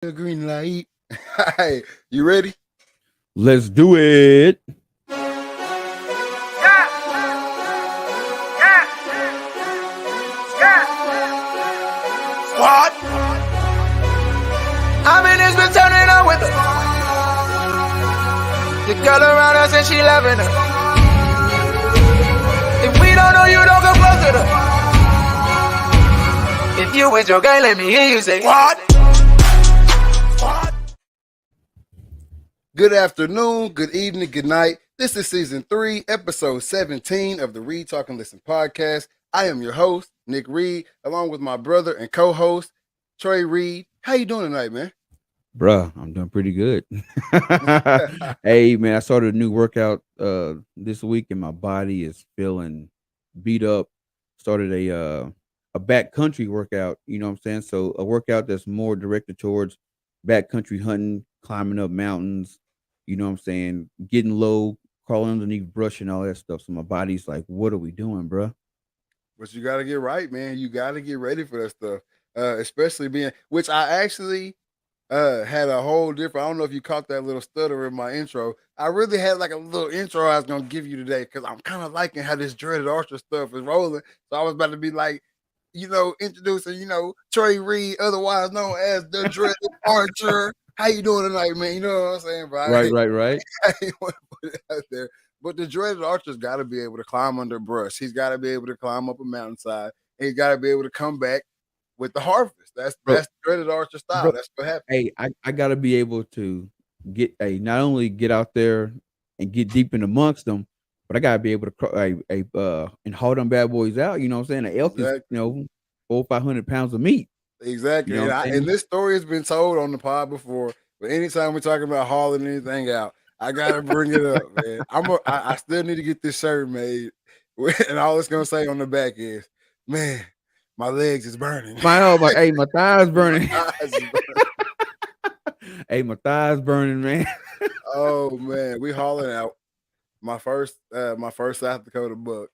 The green light. Hey, you ready? Let's do it. What? I mean, it's been turning on with her. The girl around us and she loving her. If we don't know you, don't come close to her. If you with your girl, let me hear you say what? Good afternoon, good evening, good night. This is season 3, episode 17 of the Read, Talk, and Listen podcast. I am your host, Nick Reed, along with my brother and co-host, Trey Reed. How you doing tonight, man? Bruh, I'm doing pretty good. Hey man, I started a new workout this week and my body is feeling beat up. Started a backcountry workout, you know what I'm saying? So a workout that's more directed towards backcountry hunting, climbing up mountains, you know what I'm saying, getting low, crawling underneath brush and all that stuff. So my body's like, what are we doing, bruh? But you got to get right, man. You got to get ready for that stuff, especially being, which I actually had a whole different. I don't know if you caught that little stutter in my intro. I really had like a little intro I was gonna give you today because I'm kind of liking how this dreaded archer stuff is rolling. So I was about to be like, introducing, Trey Reed, otherwise known as the dreaded archer. How you doing tonight, man? You know what I'm saying, bro? Right. I ain't want to put it out there. But the dreaded archer's got to be able to climb under brush. He's got to be able to climb up a mountainside. He's got to be able to come back with the harvest. That's Bro, the dreaded archer style. bro, That's what happens. hey, I gotta be able to get a not only get out there and get deep in amongst them, but I gotta be able to and haul them bad boys out. You know what I'm saying? An elk is Exactly. 400-500 pounds of meat. Exactly. You know And, what I'm and saying? this story has been told on the pod before, but anytime we're talking about hauling anything out, I gotta bring it up, man. I still need to get this shirt made. And all it's gonna say on the back is, man, my legs is burning. My thighs burning. My eyes is burning. Hey, my thighs burning, man. Oh man, we hauling out my first South Dakota buck.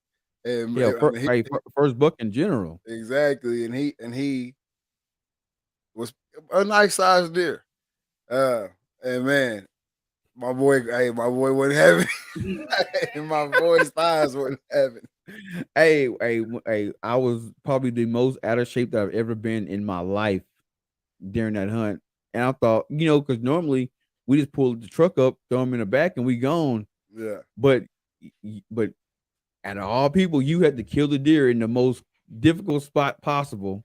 And Yeah, I mean, first buck in general. exactly. And he was a nice sized deer. Uh and man, my boy wasn't having and my boy's thighs wasn't having. Hey, I was probably the most out of shape that I've ever been in my life during that hunt. And I thought, because normally we just pull the truck up, throw them in the back, and we gone. Yeah. But but out of all people, you had to kill the deer in the most difficult spot possible.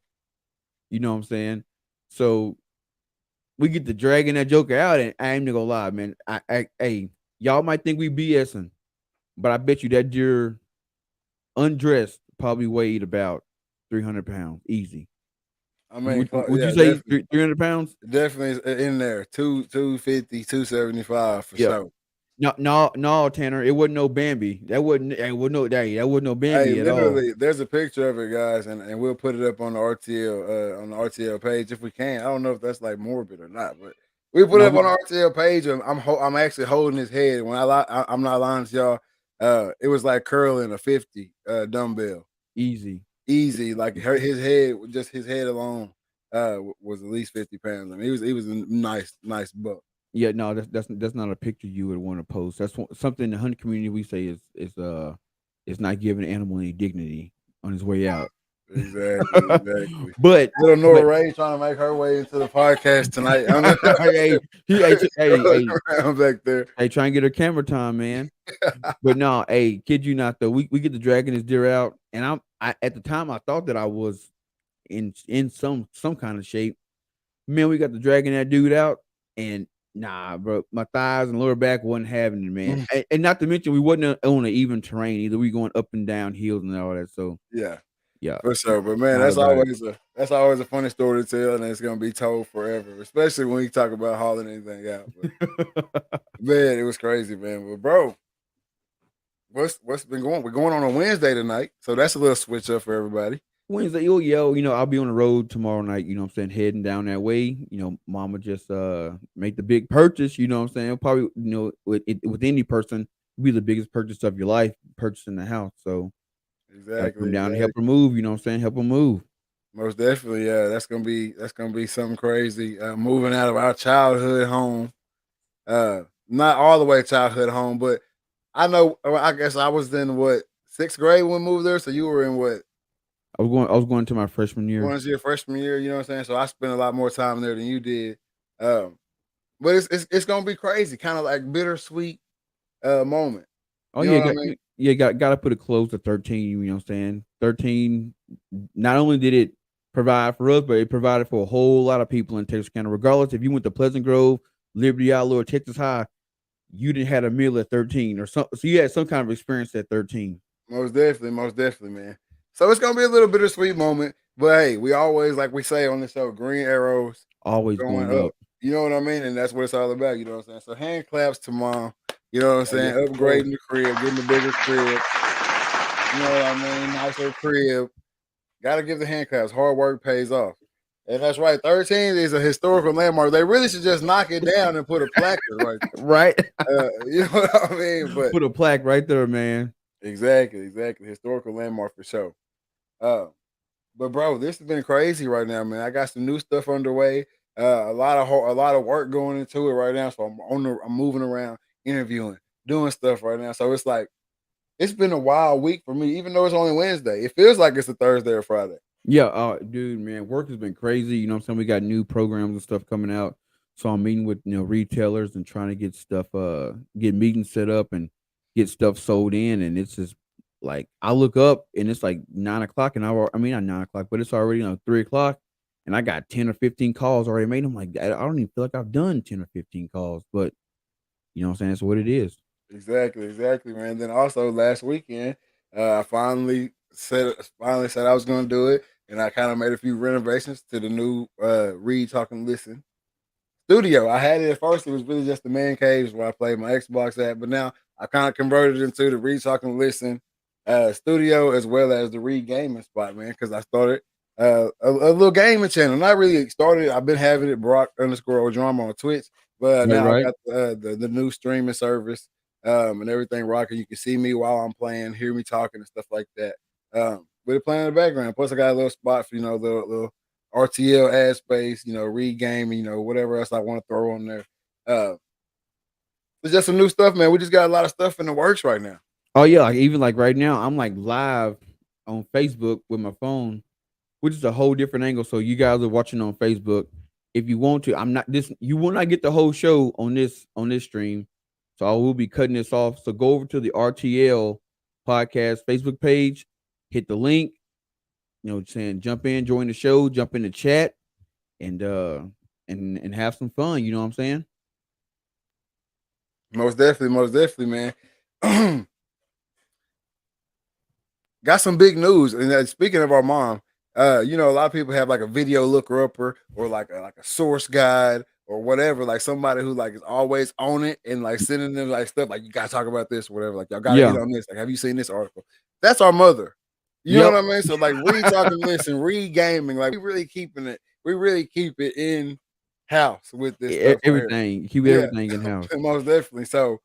You know what I'm saying? So we get to dragging that joker out, and I ain't gonna lie, man. Hey, y'all might think we BSing, but I bet you that deer undressed probably weighed about 300 pounds, easy. I mean, Would yeah, you say definitely. 300 pounds? Definitely is in there. 250, 275 for Yeah. sure. No, Tanner. It wasn't no Bambi. That wasn't no Hey, Bambi at all. literally, there's a picture of it, guys, and we'll put it up on the RTL page if we can. I don't know if that's like morbid or not, but we put it No, up on the RTL page, and I'm actually holding his head. When I'm not lying to y'all. It was like curling a 50 dumbbell, easy. easy. Like his head, just his head alone, was at least 50 pounds. I mean, he was a nice buck. Yeah, no, that's not a picture you would want to post. That's something in the hunting community we say is not giving an animal any dignity on his way out. Exactly. but Little Nora but Ray trying to make her way into the podcast tonight. I'm hey, around back there. hey, try and get her camera time, man. But no, hey, kid you not though. We get the dragging this deer out, and I at the time I thought that I was in some kind of shape. Man, we got the dragging that dude out, and nah, bro, my thighs and lower back wasn't having it, man. And not to mention we wasn't on an even terrain either. We going up and down hills and all that. So Yeah, yeah, for sure. But man, not about it. that's always a funny story to tell, and it's gonna be told forever, especially when you talk about hauling anything out. But man, it was crazy, man. But bro, what's been going? We're going on a Wednesday tonight, so that's a little switch up for everybody. Wednesday, I'll be on the road tomorrow night, you know what I'm saying, heading down that way. Mama just make the big purchase, you know what I'm saying? Probably, with any person, be the biggest purchase of your life, purchasing the house. So gotta come Exactly. down and help her move, you know what I'm saying? Help her move. Most definitely, yeah. That's gonna be something crazy. Moving out of our childhood home. Not all the way childhood home, but I know. I guess I was in what, sixth grade when we moved there. So you were in what, I was going to my freshman year. going into your freshman year? You know what I'm saying? So I spent a lot more time there than you did. Um, but it's gonna be crazy, kind of like bittersweet moment. Oh You know yeah, what I mean? got to put it close to 13. You know what I'm saying? 13. Not only did it provide for us, but it provided for a whole lot of people in Texas County. Regardless if you went to Pleasant Grove, Liberty Outlaw, or Texas High, you didn't had a meal at 13 or so. So you had some kind of experience at 13. Most definitely, man. So it's gonna be a little bittersweet moment, but hey, we always, like we say on the show, green arrows Always going going up. up. You know what I mean? And that's what it's all about. You know what I'm saying? So hand claps to mom. You know what I'm Oh saying? yes, sir. Upgrading the crib, getting the bigger crib. You know what I mean? Nicer crib. Got to give the hand claps. Hard work pays off. And that's right. 13 is a historical landmark. They really should just knock it down and put a placard right there. Right. You know what I mean? But Put a plaque right there, man. exactly. Historical landmark for sure. Uh, but bro, this has been crazy right now, man. I got some new stuff underway. A lot of work going into it right now. So I'm moving around, interviewing, doing stuff right now. So it's like it's been a wild week for me, even though it's only Wednesday. It feels like it's a Thursday or Friday. Yeah, dude, man, work has been crazy. You know what I'm saying? We got new programs and stuff coming out. So I'm meeting with, retailers and trying to get stuff, get meetings set up and get stuff sold in. And it's just like I look up and it's like 9 o'clock I mean not 9 o'clock, but it's already 3 o'clock and I got 10 or 15 calls already made. I'm like, I don't even feel like I've done 10 or 15 calls, but you know what I'm saying? That's what it is. Exactly, man. Then also last weekend, I finally said I was going to do it, and I kind of made a few renovations to the new Read Talk and Listen studio. I had it at first; it was really just the man cave where I played my Xbox at, but now I kind of converted it into the Read Talk and Listen studio as well as the Read Gaming spot, man. Because I started a little gaming channel. Not really started. I've been having it Brock_drama on Twitch, but Right, now I right. got the new streaming service and everything rocking. You can see me while I'm playing, hear me talking and stuff like that. With it playing in the background. Plus, I got a little spot for little RTL ad space, Read gaming, whatever else I want to throw on there. Uh, it's just some new stuff, man. We just got a lot of stuff in the works right now. Oh yeah, like even like right now, I'm like live on Facebook with my phone, which is a whole different angle. So you guys are watching on Facebook. If you want to, I'm not this. You will not get the whole show on this stream. So I will be cutting this off. So go over to the RTL podcast Facebook page, hit the link. Saying jump in, join the show, jump in the chat, and and have some fun. You know what I'm saying? Most definitely, man. Got some big news. And speaking of our mom, a lot of people have like a video looker upper or like a source guide or whatever, like somebody who like is always on it and like sending them like stuff like you gotta talk about this, or whatever. Like y'all gotta hit Yeah. on this. Like, have you seen this article? That's our mother. You know Yep. what I mean? So like read talking, listen, read gaming. Like we really keep it in house with this stuff right here. Everything. Keep Yeah, everything in house. most definitely. So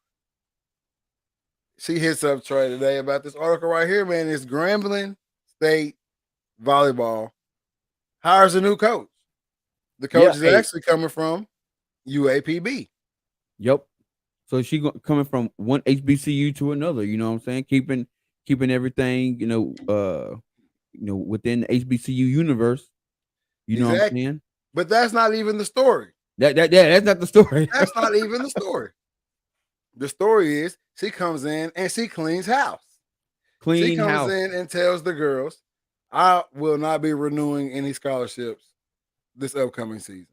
she hits up Trey today about this article right here, man. It's Grambling State Volleyball hires a new coach. The Yeah. coach is Hey. actually coming from UAPB. Yep. So she coming from one HBCU to another. You know what I'm saying? Keeping everything. Within the HBCU universe. You know what I'm Exactly. saying? But that's not even the story. That's not the story. That's not even the story. The story is she comes in and she cleans house. She Clean comes house. in and tells the girls, I will not be renewing any scholarships this upcoming season.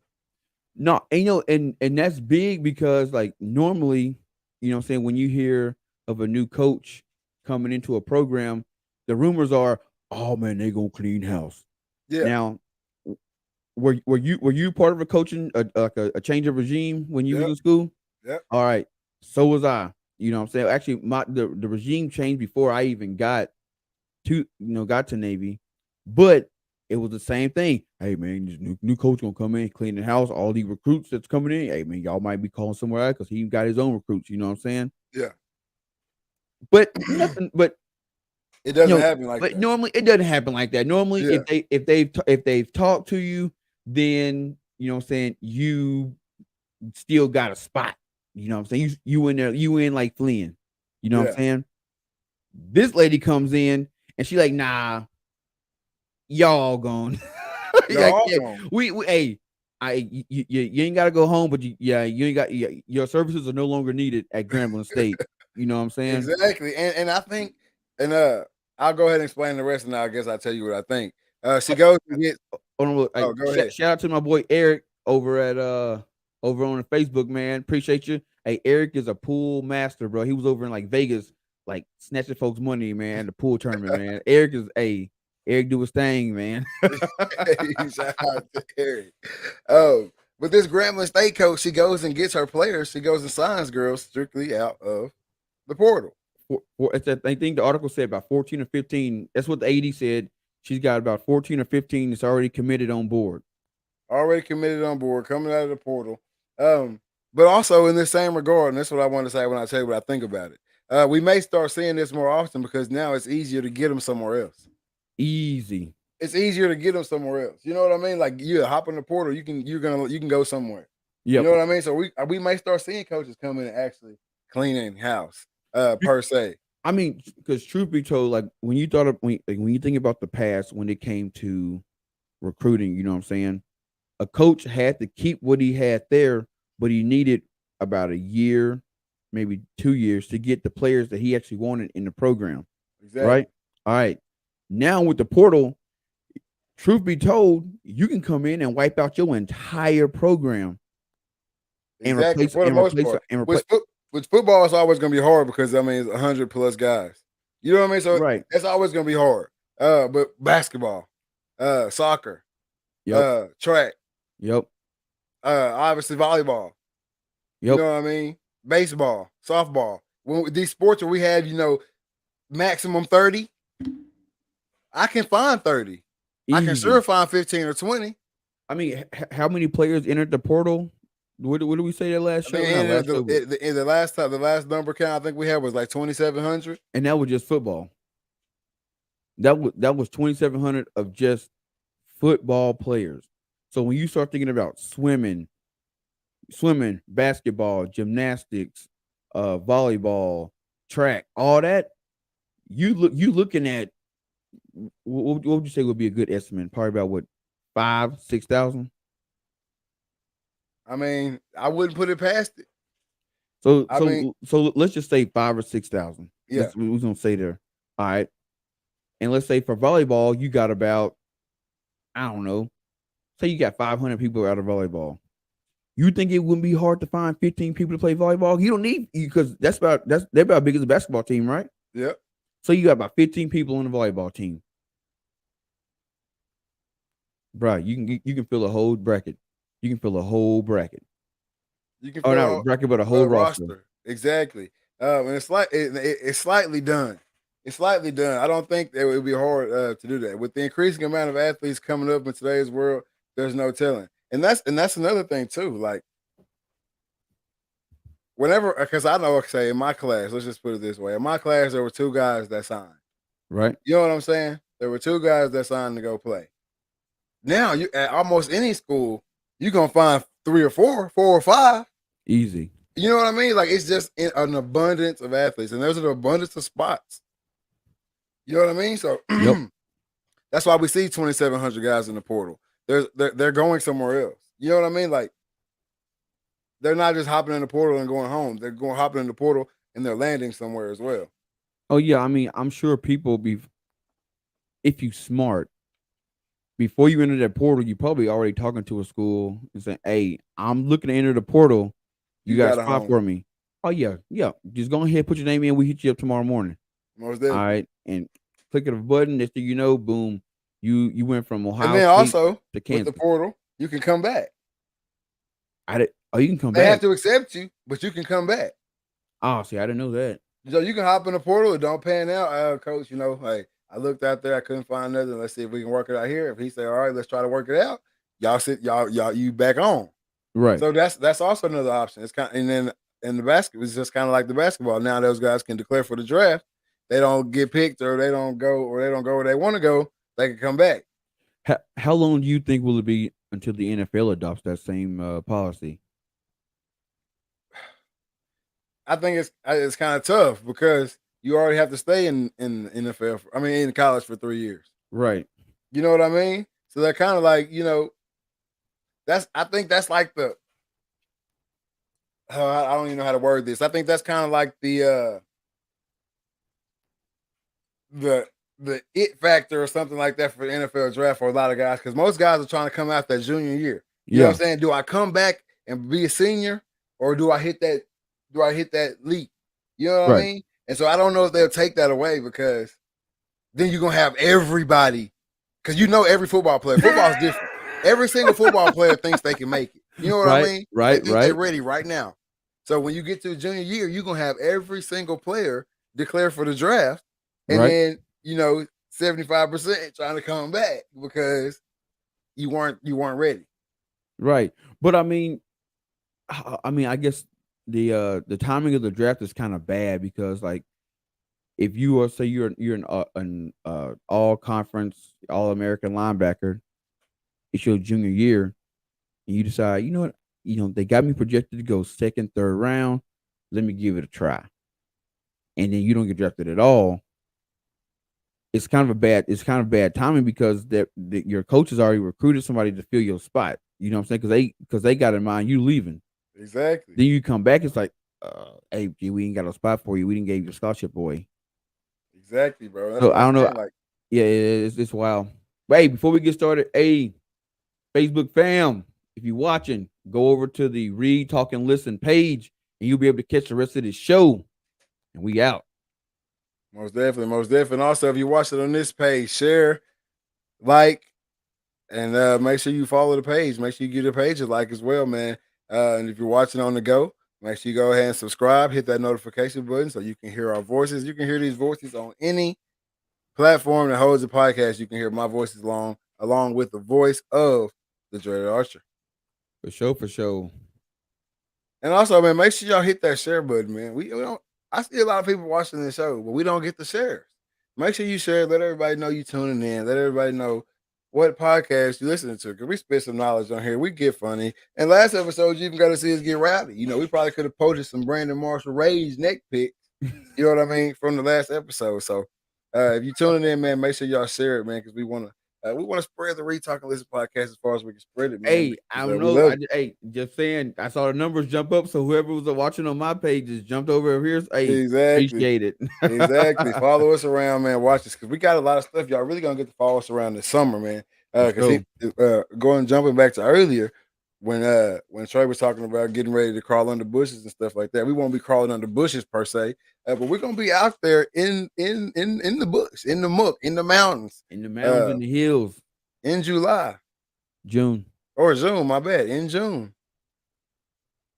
No, and and that's big because like normally, what I'm saying, when you hear of a new coach coming into a program, the rumors are, oh man, they gonna clean house. Yeah. Now, were you part of a coaching like a change of regime when you was Yep. in school? Yep. All right, so was I. You know what I'm saying? Actually, the regime changed before I even got to Navy, but it was the same thing. Hey man, this new coach gonna come in, clean the house. All these recruits that's coming in. Hey man, y'all might be calling somewhere else because he got his own recruits. You know what I'm saying? Yeah. But nothing. But It doesn't happen like but that. normally it doesn't happen like that. Normally, Yeah. if they've talked to you, then you know what I'm saying, you still got a spot. You know what I'm saying? You in there, you in like Flynn. You know what I'm Yeah. saying? This lady comes in and she like, nah, y'all gone. Y'all Yeah, gone. we hey, you ain't gotta go home, but you ain't got your services are no longer needed at Grambling State. You know what I'm saying? Exactly. And I think, and I'll go ahead and explain the rest, and I guess I'll tell you what I think. She goes and gets. Hey, Oh, go ahead. shout out to my boy Eric over at over on Facebook, man. Appreciate you. Hey, Eric is a pool master, bro. He was over in like Vegas, like snatching folks' money, man, at the pool tournament, man. Eric do his thing, man. Shout out to Eric. But this Grambling State coach, she goes and gets her players. She goes and signs girls strictly out of the portal. I think the article said about 14 or 15. That's what the AD said. She's got about 14 or 15 that's already committed on board. Already committed on board, coming out of the portal. But also in the same regard, and that's what I want to say when I tell you what I think about it. We may start seeing this more often because now it's easier to get them somewhere else. Easy. It's easier to get them somewhere else. You know what I mean? Like you hop in the portal, you can go somewhere. Yep. You know what I mean? So we may start seeing coaches come in and actually cleaning house, per se. I mean, because truth be told, like when you thought of when you think about the past when it came to recruiting, you know what I'm saying? A coach had to keep what he had there, but he needed about a year, maybe 2 years to get the players that he actually wanted in the program. Exactly. Right? All right. Now with the portal, truth be told, you can come in and wipe out your entire program and Exactly. replace For the most part. Which football is always going to be hard because I mean it's 100+ guys. You know what I mean? So right. That's always going to be hard. But basketball, soccer, track, Yep. obviously volleyball. Yep. You know what I mean? Baseball, softball. When these sports where we have, maximum 30, I can find 30. Easy. I can sure find 15 or 20. I mean, how many players entered the portal? What did we say that last show? The last number count I think we had was like 2,700, and that was just football. That was 2,700 of just football players. So when you start thinking about swimming, basketball, gymnastics, volleyball, track, all that, you looking at what would you say would be a good estimate? Probably about what 5,000-6,000. I mean, I wouldn't put it past it. So let's just say 5,000 or 6,000. Yeah, we're gonna say there. All right, and let's say for volleyball, you got about, I don't know, say you got 500 people out of volleyball. You think it wouldn't be hard to find 15 people to play volleyball? You don't need, because they're about big as a basketball team, right? Yep. So you got about 15 people on the volleyball team, bro. You can fill a whole bracket. You can fill a whole bracket. You can fill not bracket, but a whole roster. Exactly. And it's slightly done. It's slightly done. I don't think it would be hard to do that. With the increasing amount of athletes coming up in today's world, there's no telling. And that's another thing too. Like whenever, because I know, say in my class, let's just put it this way: in my class, there were 2 guys that signed. Right. You know what I'm saying? There were 2 guys that signed to go play. Now you at almost any school, you're gonna find 3 or 4 or 5. Easy. You know what I mean? Like it's just an abundance of athletes, and there's an abundance of spots. You know what I mean? So yep. That's why we see 2,700 guys in the portal. They're going somewhere else. You know what I mean? Like they're not just hopping in the portal and going home. They're hopping in the portal and they're landing somewhere as well. Oh yeah, I mean, I'm sure people if you smart, before you enter that portal, you probably already talking to a school and saying, "Hey, I'm looking to enter the portal. You got a spot for me." Oh yeah. Just go ahead, put your name in. We hit you up tomorrow morning. Most definitely. All right, and click of a button. Next thing you know, boom, you went from Ohio and then State also to Kansas. With the portal, you can come back. You can come back. They have to accept you, but you can come back. Oh, see, I didn't know that. So you can hop in the portal. It don't pan out, coach. Hey, I looked out there. I couldn't find nothing. Let's see if we can work it out here. If he say, all right, let's try to work it out. You back on. Right. So that's also another option. It's kind of, and then in the basket, it's just kind of like the basketball. Now those guys can declare for the draft. they don't get picked or they don't go where they want to go, they can come back. How long do you think will it be until the NFL adopts that same policy? I think it's kind of tough because you already have to stay in the NFL. In college for 3 years. Right. You know what I mean? So they're kind of like I think that's like the I don't even know how to word this. I think that's kind of like the it factor or something like that for the NFL draft for a lot of guys because most guys are trying to come out that junior year. You know what I'm saying? Do I come back and be a senior or do I hit that leap? You know what I mean? And so I don't know if they'll take that away because then you're gonna have everybody because every football player. Football's different. Every single football player thinks they can make it. You know what I mean? Right. They think they're ready right now. So when you get to the junior year, you're gonna have every single player declare for the draft, and then 75% trying to come back because you weren't ready. Right. But I guess the timing of the draft is kind of bad because like if you are say you're an all conference all American linebacker, it's your junior year, and you decide, you know what, they got me projected to go second, third round. Let me give it a try, and then you don't get drafted at all. It's kind of bad timing because your coach has already recruited somebody to fill your spot. You know what I'm saying? Because they got in mind you leaving. Exactly. Then you come back, it's like, hey, G, we ain't got a spot for you. We didn't give you a scholarship, boy. Exactly, bro. That's So what I don't know. Like, yeah, it's wild. But hey, before we get started, hey, Facebook fam, if you're watching, go over to the Read, Talk, and Listen page, and you'll be able to catch the rest of this show. And we out. Most definitely. Also, if you're watching on this page, share, like, and make sure you follow the page. Make sure you give the page a like as well, man. And if you're watching on the go, make sure you go ahead and subscribe, hit that notification button so you can hear our voices. You can hear these voices on any platform that holds a podcast. You can hear my voices along with the voice of the Dreaded Archer. For sure. And also, man, make sure y'all hit that share button, man. We don't. I see a lot of people watching this show, but we don't get the shares. Make sure you share. Let everybody know you tuning in. Let everybody know what podcast you listening to. Because we spit some knowledge on here. We get funny. And last episode, you even got to see us get rowdy. We probably could have posted some Brandon Marshall Ray's neck pics. You know what I mean? From the last episode. So if you tuning in, man, make sure y'all share it, man, because we want to spread the Read, Talk, and Listen podcast as far as we can spread it, man. Hey, I don't know. Hey, just saying, I saw the numbers jump up. So whoever was watching on my page just jumped over here. Hey, exactly. Appreciate it. Exactly. Follow us around, man. Watch this because we got a lot of stuff. Y'all really gonna get to follow us around this summer, man. Because jumping back to earlier when Trey was talking about getting ready to crawl under bushes and stuff like that. We won't be crawling under bushes per se, but we're gonna be out there in the bush, in the muck, in the mountains, in the hills, in June, my bad, in June.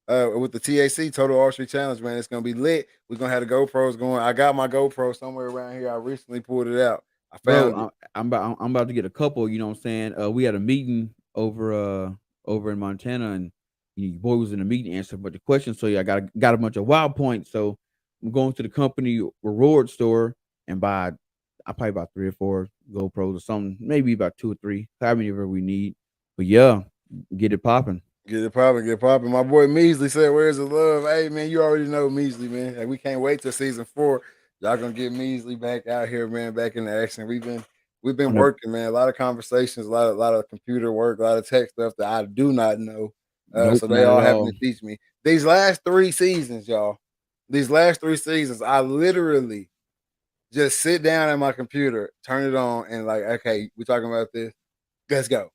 With the TAC Total Archery Challenge, man, it's gonna be lit. We're gonna have the GoPros going. I got my GoPro somewhere around here. I recently pulled it out. I found it. I'm about to get a couple. You know what I'm saying? We had a meeting over in Montana, and your boy was in the meeting answering a bunch of questions. So yeah, I got a bunch of wild points. So I'm going to the company reward store and buy. I probably about 3 or 4 GoPros or something, maybe about 2 or 3, however many we need. But yeah, get it popping. Get it popping. My boy Measley said, "Where's the love?" Hey man, you already know Measley, man. Like, we can't wait till season 4. Y'all gonna get Measley back out here, man, back in the action. We've been working, man. A lot of conversations, a lot of computer work, a lot of tech stuff that I do not know. So they all having to teach me. These last 3 seasons, y'all. These last 3 seasons, I literally just sit down at my computer, turn it on, and like, okay, we're talking about this. Let's go.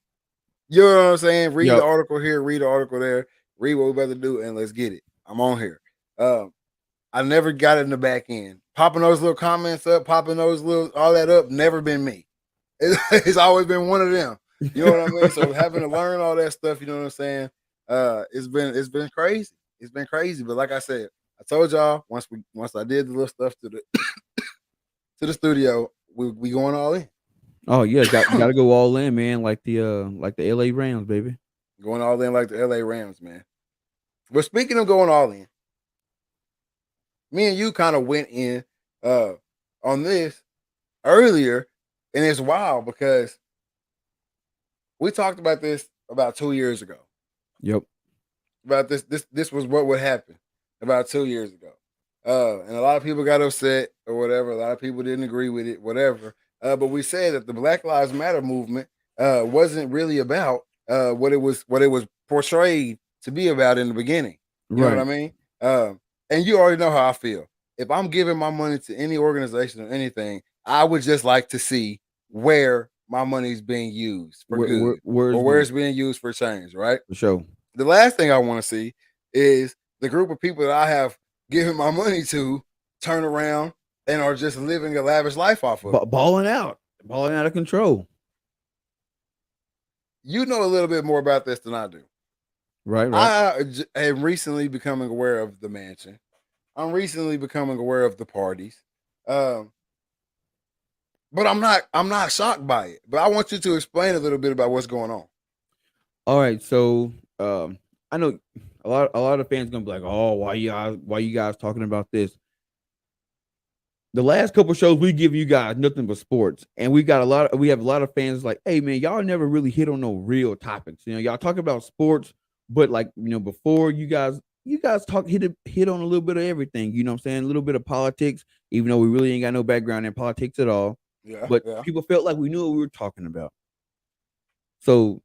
You know what I'm saying? Read the article here, read the article there, read what we're about to do, and let's get it. I'm on here. I never got it in the back end. Popping those little comments up, popping those all that up, never been me. It's always been one of them. You know what I mean? So having to learn all that stuff, you know what I'm saying? It's been crazy. It's been crazy. But like I said, I told y'all once I did the little stuff to the to the studio, we going all in. Oh yeah, gotta go all in, man. Like the LA Rams, baby. Going all in like the LA Rams, man. But speaking of going all in, me and you kind of went in on this earlier, and it's wild because we talked about this about 2 years ago. Yep. About this was what would happen about 2 years ago. And a lot of people got upset or whatever. A lot of people didn't agree with it, whatever. But we said that the Black Lives Matter movement wasn't really about what it was portrayed to be about in the beginning. You know what I Right. mean? And you already know how I feel. If I'm giving my money to any organization or anything, I would just like to see where my money is being used for good Where or is where going it's being used for change, right? for sure. The last thing I want to see is the group of people that I have given my money to turn around and are just living a lavish life off of it. Balling out of control. You know a little bit more about this than I do. Right. I am recently becoming aware of the mansion. I'm recently becoming aware of the parties. Um, but I'm not shocked by it. But I want you to explain a little bit about what's going on. All right. So I know a lot of fans gonna be like, oh, why you guys talking about this? The last couple shows we give you guys nothing but sports, and we have a lot of fans like, hey man, y'all never really hit on no real topics. Y'all talk about sports, but like before you guys hit on a little bit of everything. You know what I'm saying? A little bit of politics, even though we really ain't got no background in politics at all. Yeah, But yeah. people felt like we knew what we were talking about. So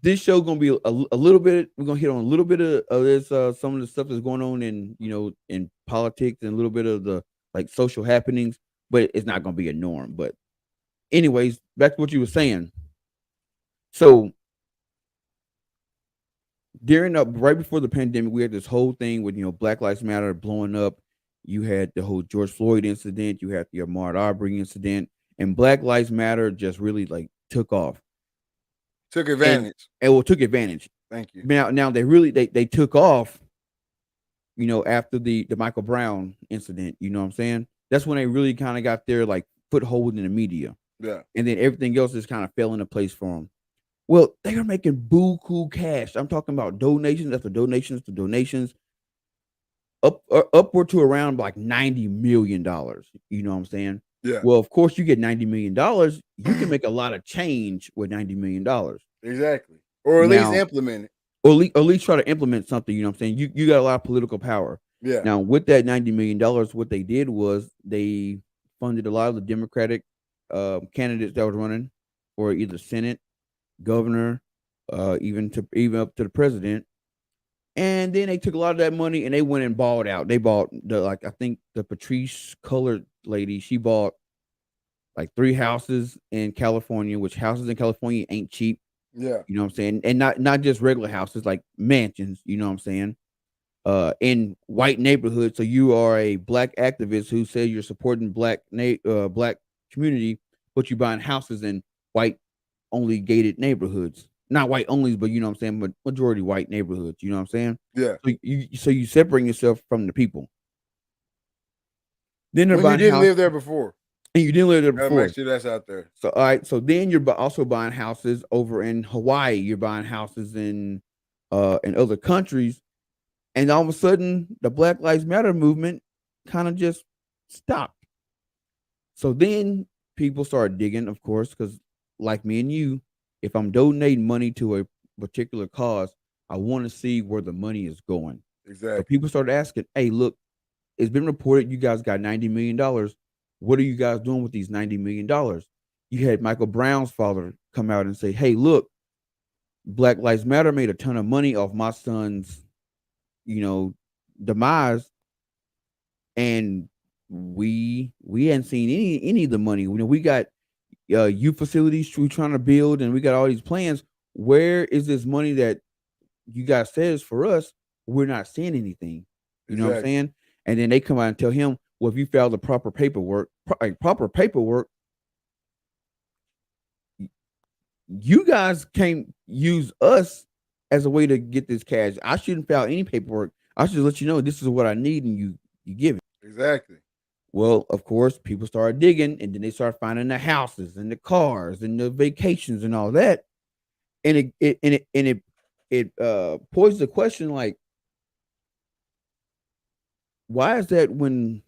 this show gonna be a little bit. We're gonna hit on a little bit of this, some of the stuff that's going on in politics and a little bit of the like social happenings, but it's not gonna be a norm. But anyways, back to what you were saying. So right before the pandemic, we had this whole thing with Black Lives Matter blowing up. You had the whole George Floyd incident. You had the Ahmaud Arbery incident, and Black Lives Matter just really like took off Took and advantage. took advantage. Thank you. Now they took off after the Michael Brown incident. You know what I'm saying? That's when they really kind of got their like foothold in the media, Yeah. and then everything else just kind of fell into place for them. Well, they are making buku cash. I'm talking about donations after donations to donations, upward to around like $90 million. You know what I'm saying? Yeah. Well, of course, you get $90 million. You can make a lot of change with $90 million. Exactly. Or at least Now, implement it. or at least try to implement something. You know what I'm saying? You got a lot of political power. Yeah. Now, with that $90 million, what they did was they funded a lot of the Democratic candidates that was running for either Senate, governor, even up to the president. And then they took a lot of that money and they went and bought out. They bought I think the Patrice Colored lady. She bought like 3 houses in California, which houses in California ain't cheap. Yeah. You know what I'm saying? And not just regular houses, like mansions. You know what I'm saying? In white neighborhoods. So you are a black activist who says you're supporting black community, but you buying houses in white only gated neighborhoods. Not white only, but you know what I'm saying, but majority white neighborhoods. You know what I'm saying? Yeah. So you separate yourself from the people. Then they're When you buying didn't houses, live there before. and you didn't live there Gotta before. make sure that's out there. So all right, so then you're also buying houses over in Hawaii. You're buying houses in other countries, and all of a sudden the Black Lives Matter movement kind of just stopped. So then people started digging, of course, because like me and you, if I'm donating money to a particular cause, I want to see where the money is going. So Exactly. people started asking, "Hey, look, it's been reported you guys got $90 million. What are you guys doing with these $90 million?" You had Michael Brown's father come out and say, "Hey, look, Black Lives Matter made a ton of money off my son's, demise, and we hadn't seen any of the money. We got youth facilities we're trying to build, and we got all these plans. Where is this money that you guys says for us? We're not seeing anything." You know what I'm Exactly. saying? And then they come out and tell him, "Well, if you filed the proper paperwork, you guys can't use us as a way to get this cash. I shouldn't file any paperwork. I should let you know this is what I need, and you give it." Exactly. Well, of course, people started digging, and then they started finding the houses and the cars and the vacations and all that. And it posed the question like, why is that when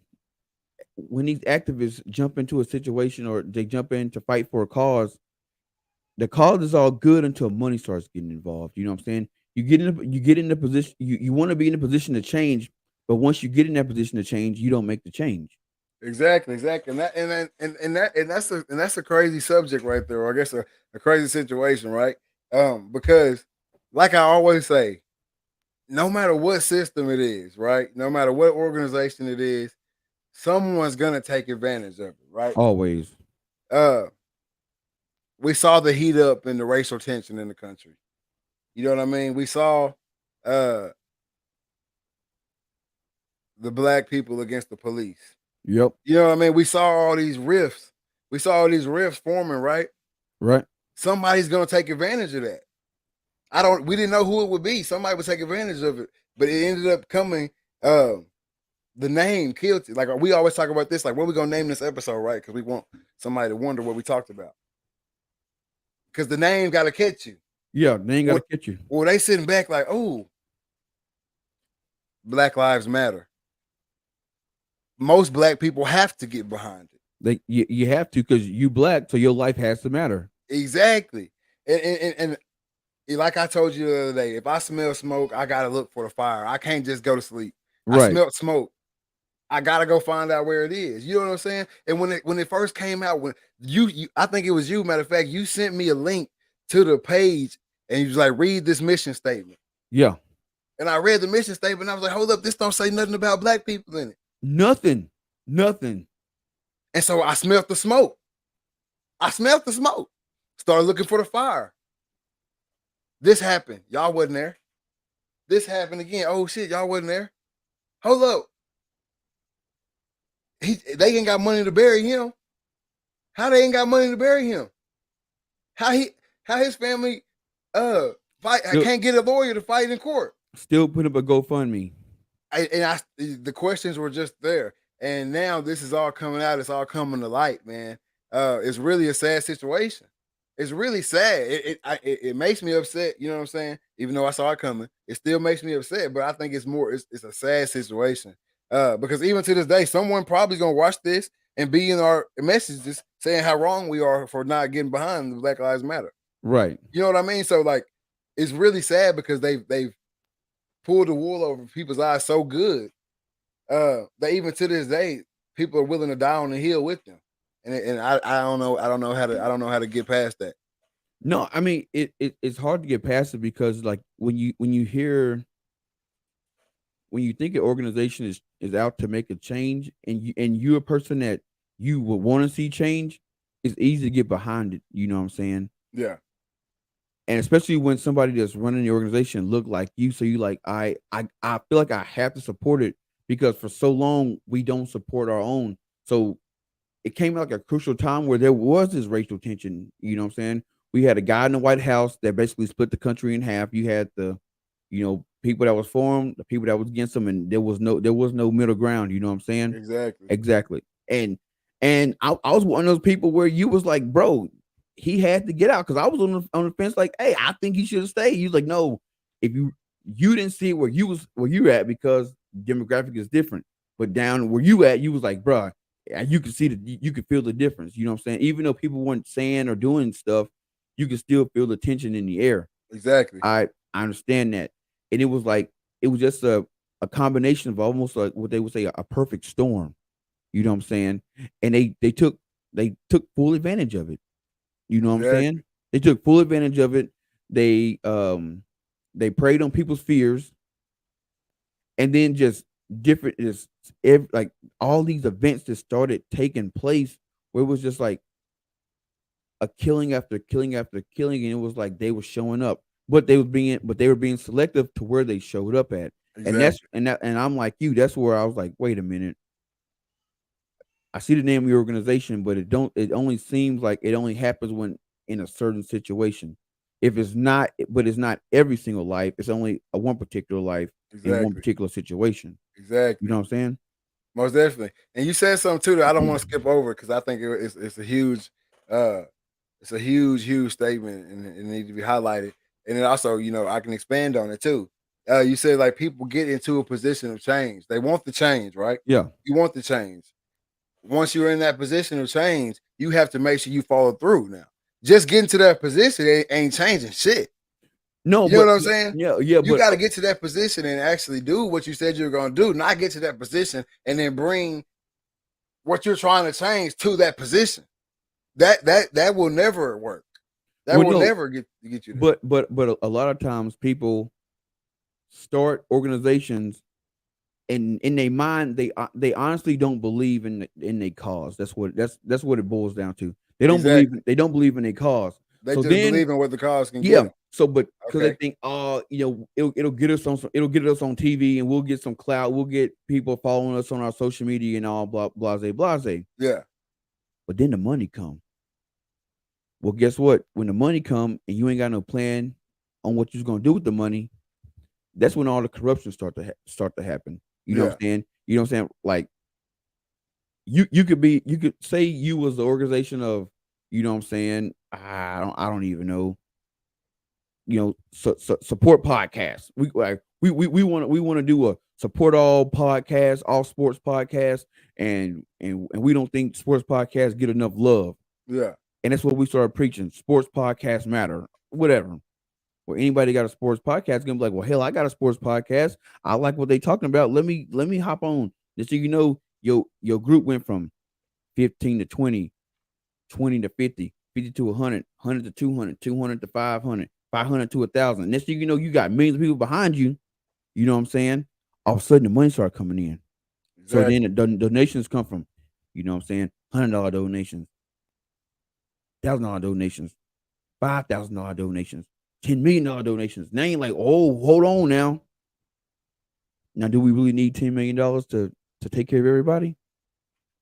when these activists jump into a situation or they jump in to fight for a cause, the cause is all good until money starts getting involved. You know what I'm saying? You get in the position you want to be in a position to change, but once you get in that position to change, you don't make the change. Exactly, exactly, and that's a crazy subject right there, or I guess a crazy situation, right? Because like I always say, no matter what system it is, right? No matter what organization it is, someone's gonna take advantage of it, right? Always. Uh, we saw the heat up in the racial tension in the country. You know what I mean? We saw uh the black people against the police. Yep. You know what I mean? We saw all these rifts. We saw all these rifts forming, right? Right. Somebody's gonna take advantage of that. We didn't know who it would be. Somebody would take advantage of it, but it ended up coming. The name killed it. Like we always talk about this, like what we gonna name this episode, right? Because we want somebody to wonder what we talked about. Because the name got to catch you. Yeah, they ain't gotta catch you. Well, they sitting back like, oh, Black Lives Matter. Most black people have to get behind it. You have to because you black, so your life has to matter. Exactly. And like I told you the other day, if I smell smoke, I gotta look for the fire. I can't just go to sleep. Right. I smelled smoke. I gotta go find out where it is. You know what I'm saying? And when it first came out, when you I think it was you, matter of fact, you sent me a link to the page and you was like, read this mission statement. Yeah. And I read the mission statement and I was like, hold up, this don't say nothing about black people in it. Nothing. And so I smelled the smoke. Started looking for the fire. This happened. Y'all wasn't there. This happened again. Oh shit, y'all wasn't there. Hold up. They ain't got money to bury him. How they ain't got money to bury him? How his family fight? I can't get a lawyer to fight in court. Still put up a GoFundMe. The questions were just there, and now this is all coming out. It's all coming to light, man. It's really a sad situation. It's really sad. It makes me upset. You know what I'm saying? Even though I saw it coming, it still makes me upset. But I think it's a sad situation. Because even to this day, someone probably gonna watch this and be in our messages saying how wrong we are for not getting behind the Black Lives Matter. Right. You know what I mean? So like, it's really sad because they've pulled the wool over people's eyes so good. That even to this day, people are willing to die on the hill with them. And I don't know how to get past that. No, I mean it's hard to get past it because like when you think an organization is out to make a change and you're a person that you would want to see change, it's easy to get behind it. You know what I'm saying? Yeah. And especially when somebody that's running the organization look like you, so you like I feel like I have to support it because for so long we don't support our own. So it came like a crucial time where there was this racial tension. You know what I'm saying? We had a guy in the White House that basically split the country in half. You had the, people that was for him, the people that was against him, and there was no middle ground. You know what I'm saying? Exactly. And I was one of those people where you was like, bro, he had to get out because I was on the fence, like, hey, I think he should have stayed. He was like, no, if you didn't see where you at because demographic is different, but down where you at, you was like, bro, you could see you could feel the difference. You know what I'm saying? Even though people weren't saying or doing stuff, you could still feel the tension in the air. Exactly. I understand that, and it was just a combination of almost like what they would say a perfect storm. You know what I'm saying? And they took full advantage of it. You know what I'm saying? They took full advantage of it. They preyed on people's fears, and then just like all these events that started taking place, where it was just like a killing after killing after killing, and it was like they were showing up, but they were being selective to where they showed up at, and I'm like you. That's where I was like, wait a minute. I see the name of your organization, but it only seems like it only happens when in a certain situation. If it's not, but it's not every single life. It's only a one particular life in one particular situation. Exactly. You know what I'm saying? Most definitely. And you said something too that I don't want to skip over because I think it's a huge, huge statement and it needs to be highlighted. And then also, I can expand on it too. You said like people get into a position of change. They want the change, right? Yeah. You want the change. once you're in that position of change, you have to make sure you follow through. Now, just getting to that position ain't changing shit. No, You know but what I'm saying? yeah, You but got to get to that position and actually do what you said you're going to do, not get to that position and then bring what you're trying to change to that position. That will never work. That will never get you there. But a lot of times people start organizations and in their mind they honestly don't believe in their cause. That's what it boils down to. They don't believe in their cause. They so just then believe in what the cause can get yeah. them. So but because they think, it'll get us on TV and we'll get some clout, we'll get people following us on our social media and all blase. Yeah. But then the money come. Well, guess what? When the money come and you ain't got no plan on what you're gonna do with the money, that's when all the corruption start to happen. You know what I'm saying? You know what I'm saying? Like you could say you was the organization of, you know what I'm saying? I don't even know. Support podcasts. We want to do a support all podcasts, all sports podcasts, and we don't think sports podcasts get enough love. Yeah. And that's what we started preaching. Sports podcasts matter. Whatever. Well, anybody got a sports podcast gonna be like, well, hell, I got a sports podcast. I like what they talking about. Let me hop on. Just so you know, your group went from 15 to 20, 20 to 50, 50 to 100, 100 to 200, 200 to 500, 500 to 1,000. Next thing you know, you got millions of people behind you. You know what I'm saying? All of a sudden, the money started coming in. Exactly. So then the donations come from, you know what I'm saying, $100 donations, $1,000 donations, $5,000 donations, $10 million donations. Now ain't like, oh, hold on now. Now, do we really need $10 million to take care of everybody?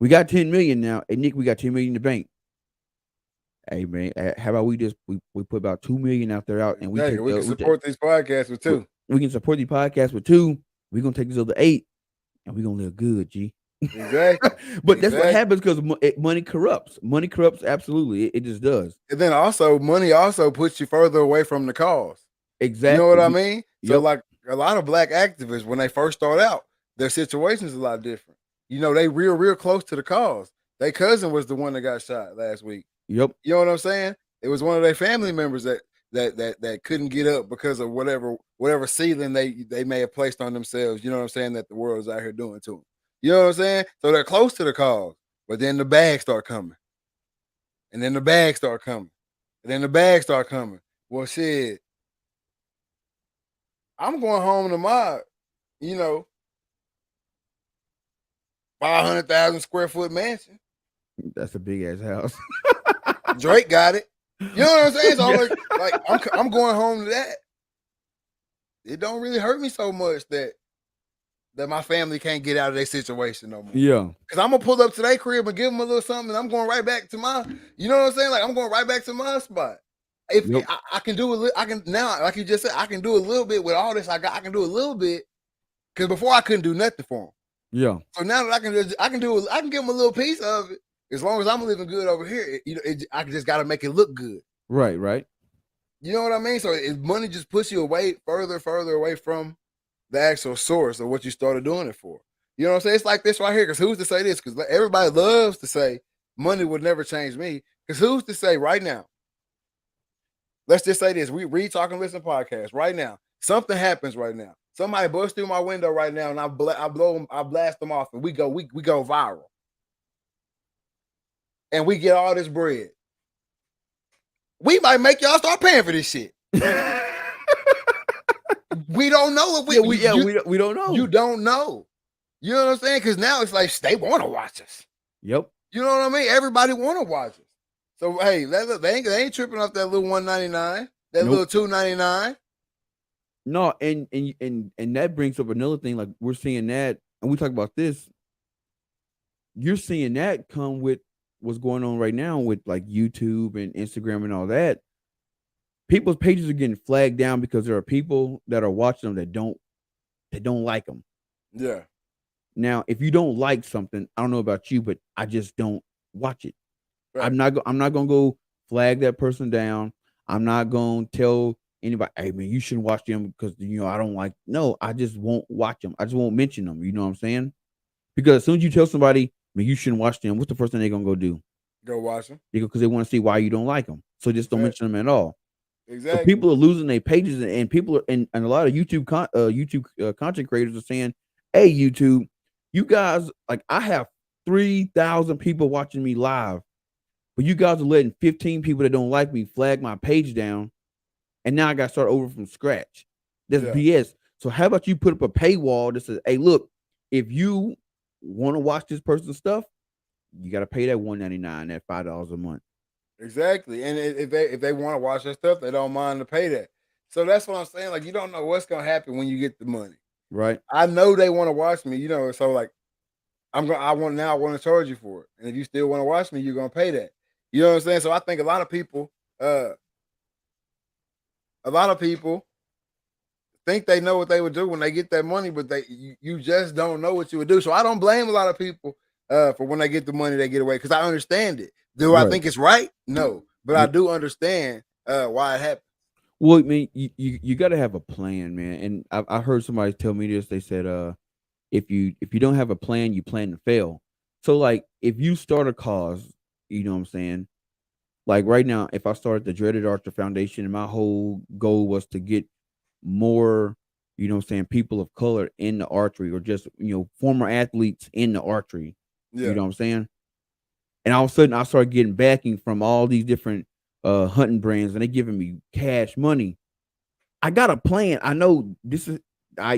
We got 10 million now. Hey, Nick, we got 10 million in the bank. Hey, man, how about we put about 2 million out there and we can support these podcasts with 2. We can support these podcasts with 2. We're going to take this other 8 and we're going to live good, G. Exactly. But that's what happens because money corrupts. Money corrupts. Absolutely. It just does. And then also money also puts you further away from the cause. Exactly. You know what I mean? So like a lot of black activists, when they first start out, their situation is a lot different. You know, they real close to the cause. Their cousin was the one that got shot last week. Yep. You know what I'm saying? It was one of their family members that couldn't get up because of whatever ceiling they may have placed on themselves. You know what I'm saying? That the world is out here doing to them. You know what I'm saying? So they're close to the cause, but then the bags start coming. And then the bags start coming. And then the bags start coming. Well, shit, I'm going home to my, 500,000 square foot mansion. That's a big ass house. Drake got it. You know what I'm saying? So I'm going home to that. It don't really hurt me so much that my family can't get out of their situation no more. Yeah. Because I'm going to pull up to their crib and give them a little something, and I'm going right back to my, you know what I'm saying? Like, I'm going right back to my spot. If I can do a little, I can now, like you just said, I can do a little bit with all this I got. I can do a little bit because before I couldn't do nothing for them. Yeah. So now that I can give them a little piece of it. As long as I'm living good over here, I just got to make it look good. Right, right. You know what I mean? So money just puts you further away from the actual source of what you started doing it for. You know what I'm saying? It's like this right here. Because who's to say this? Because everybody loves to say money would never change me. Because who's to say right now? Let's just say this. We read, talk, and listen podcast right now. Something happens right now. Somebody busts through my window right now, and I blast them off, and we go viral. And we get all this bread. We might make y'all start paying for this shit. We don't know if we don't know. You don't know. You know what I'm saying? Because now it's like they want to watch us. Yep. You know what I mean? Everybody want to watch us. So hey, they ain't tripping off that little $1.99, that little $2.99. No, and that brings up another thing. Like we're seeing that, and we talk about this. You're seeing that come with what's going on right now with like YouTube and Instagram and all that. People's pages are getting flagged down because there are people that are watching them that don't like them. Yeah. Now, if you don't like something, I don't know about you, but I just don't watch it. Right. I'm not gonna go flag that person down. I'm not gonna tell anybody, hey man, you shouldn't watch them because I don't like. No, I just won't watch them. I just won't mention them. You know what I'm saying? Because as soon as you tell somebody mean, you shouldn't watch them. What's the first thing they're gonna go do? Go watch them. Because they want to see why you don't like them. So just don't mention them at all. So Exactly. people are losing their pages, and people are, and a lot of YouTube content creators are saying, "Hey, YouTube, you guys, like, I have 3,000 people watching me live, but you guys are letting 15 people that don't like me flag my page down, and now I got to start over from scratch. That's Yeah. BS. So how about you put up a paywall that says, hey, look, if you want to watch this person's stuff, you got to pay that $1.99, that $5 a month." Exactly. And if they want to watch that stuff, they don't mind to pay that. So that's what I'm saying. Like, you don't know what's gonna happen when you get the money. Right. I know they want to watch me, so like I want to charge you for it. And if you still want to watch me, you're gonna pay that. You know what I'm saying? So I think a lot of people think they know what they would do when they get that money, but you just don't know what you would do. So I don't blame a lot of people for when they get the money, they get away, because I understand it. Do I think it's right? No, but I do understand why it happened. Well, I mean, you got to have a plan, man. And I heard somebody tell me this. They said, if you don't have a plan, you plan to fail. So, like, if you start a cause, you know what I'm saying? Like right now, if I started the Dreaded Archer Foundation, and my whole goal was to get more, you know what I'm saying, people of color in the archery, or just, former athletes in the archery, Yeah. you know what I'm saying? And all of a sudden I started getting backing from all these different hunting brands, and they giving me cash money. I got a plan. I know this is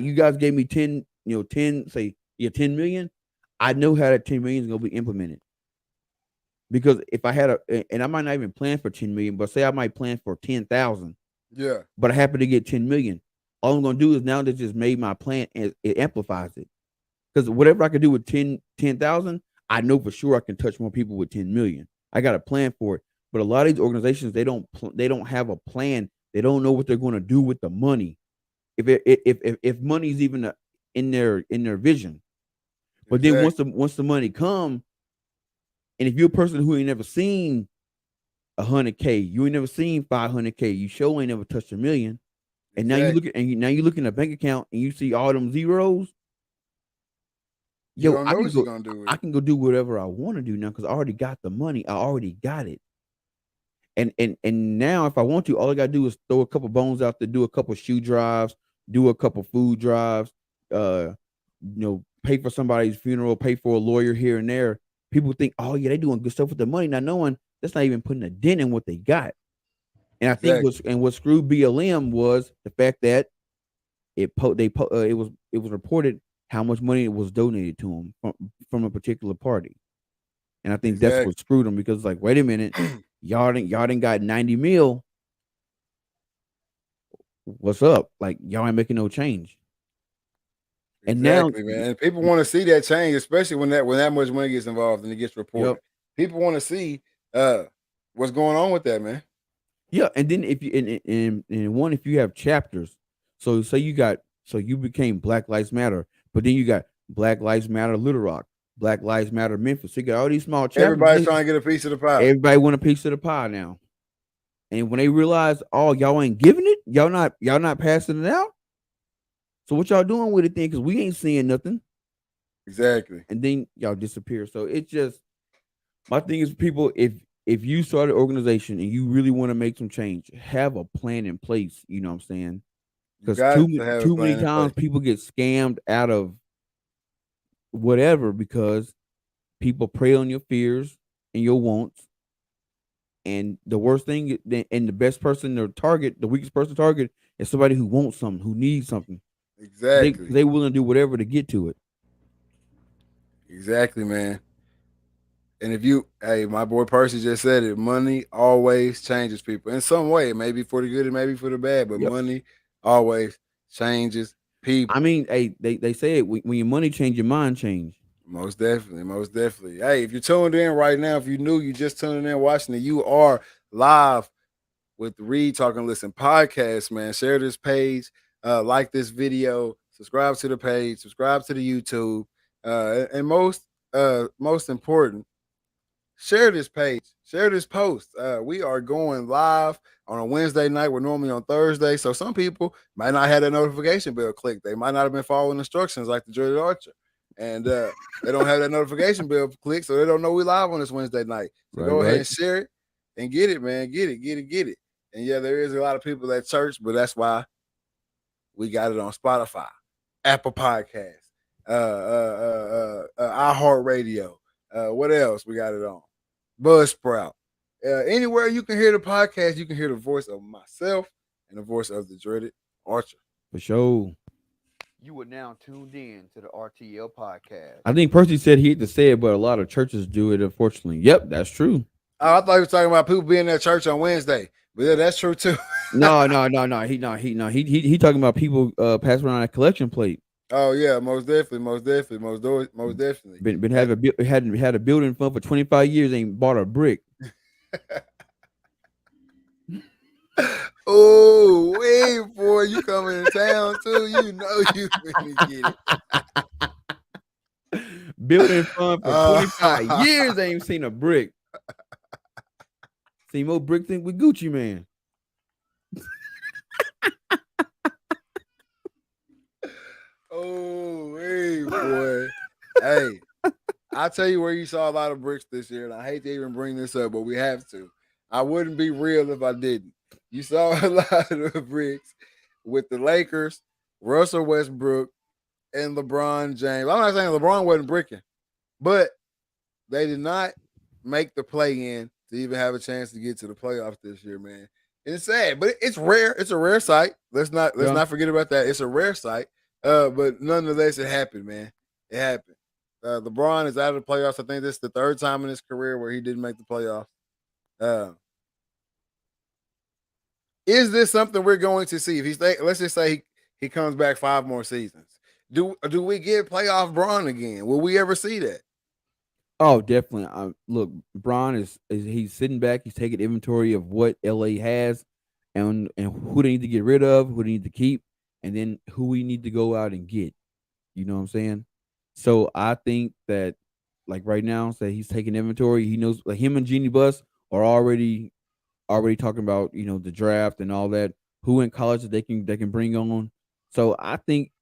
you guys gave me 10, 10 million. I know how that 10 million is gonna be implemented. Because if I had and I might not even plan for 10 million, but say I might plan for 10,000. Yeah. But I happen to get 10 million. All I'm gonna do is, now that just made my plan, and it amplifies it. Because whatever I can do with 10,000, I know for sure I can touch more people with 10 million. I got a plan for it. But a lot of these organizations, they don't have a plan. They don't know what they're going to do with the money. If money is even in their vision. But then once the money come, and if you're a person who ain't never seen 100K, you ain't never seen 500K, you sure ain't never touched $1 million. And now you look at now you look in a bank account and you see all them zeros. You Yo, don't know what you're gonna do with I it. can go do whatever I want to do now, because I already got the money. I already got it. And now if I want to, all I gotta do is throw a couple bones out there, do a couple shoe drives, do a couple food drives, pay for somebody's funeral, pay for a lawyer here and there. People think, oh yeah, they doing good stuff with the money, not knowing that's not even putting a dent in what they got. And I think what screwed BLM was the fact that it was reported how much money was donated to them from a particular party. And I think that's what screwed them, because it's like, wait a minute, y'all didn't got 90 mil. What's up? Like, y'all ain't making no change. And now, man, and people want to see that change, especially when that much money gets involved and it gets reported. Yep. People want to see what's going on with that, man. Yeah, and then if you if you have chapters, so say you became Black Lives Matter, but then you got Black Lives Matter Little Rock, Black Lives Matter Memphis. So you got all these small chapters. Everybody's trying to get a piece of the pie. Everybody want a piece of the pie now. And when they realize, oh, y'all ain't giving it, y'all not passing it out. So what y'all doing with it then? Because we ain't seeing nothing. Exactly. And then y'all disappear. So it's just, my thing is, people, if you start an organization and you really want to make some change, have a plan in place. You know what I'm saying? Because too many times people get scammed out of whatever, because people prey on your fears and your wants. And the worst thing, and the best person to target, the weakest person to target, is somebody who wants something, who needs something. Exactly. They willing to do whatever to get to it. Exactly, man. And my boy Percy just said it, money always changes people in some way. It may be for the good, it may be for the bad, but money always changes people. I mean, hey, they say it, when your money change, your mind change. Most definitely. Hey, if you're tuned in right now, if you knew you just tuned in watching it, you are live with the Read, Talk, and Listen podcast, man. Share this page, like this video, subscribe to the page, subscribe to the YouTube, and most important, share this page, share this post. We are going live on a Wednesday night. We're normally on Thursday, so some people might not have that notification bell clicked. They might not have been following instructions like the Dreaded Archer. and they don't have that notification bell click, so they don't know we live on this Wednesday night. So go ahead and share it and get it, man. Get it. And yeah, there is a lot of people at church, but that's why we got it on Spotify, Apple Podcasts, iHeartRadio. What else? We got it on Buzzsprout. Anywhere you can hear the podcast, you can hear the voice of myself and the voice of the dreaded Archer. For sure. You are now tuned in to the RTL podcast. I think Percy said he had to say it, but a lot of churches do it, unfortunately. Yep, that's true. Oh, I thought he was talking about people being at church on Wednesday, but yeah, that's true too. No. He talking about people passing around a collection plate. Oh yeah, most definitely. Been had a building fund for 25 years, ain't bought a brick. Oh, wait, boy, you coming to town too? You know you finna get it. Building fund for 25 years, ain't seen a brick. Seen more brick than with Gucci Man. Oh, hey, boy. Hey, I'll tell you where you saw a lot of bricks this year, and I hate to even bring this up, but we have to. I wouldn't be real if I didn't. You saw a lot of bricks with the Lakers, Russell Westbrook, and LeBron James. I'm not saying LeBron wasn't bricking, but they did not make the play-in to even have a chance to get to the playoffs this year, man. And it's sad, but it's rare. It's a rare sight. Let's not forget about that. It's a rare sight. But nonetheless, it happened, man. It happened. LeBron is out of the playoffs. I think this is the third time in his career where he didn't make the playoffs. Is this something we're going to see? If let's just say he comes back 5 more seasons. Do we get playoff Bron again? Will we ever see that? Oh, definitely. Look, Bron is he's sitting back. He's taking inventory of what LA has, and who they need to get rid of, who they need to keep, and then who we need to go out and get. You know what I'm saying? So I think that, like right now, say he's taking inventory. He knows, like him and Jeannie Buss are already talking about, the draft and all that. Who in college that they can bring on. So I think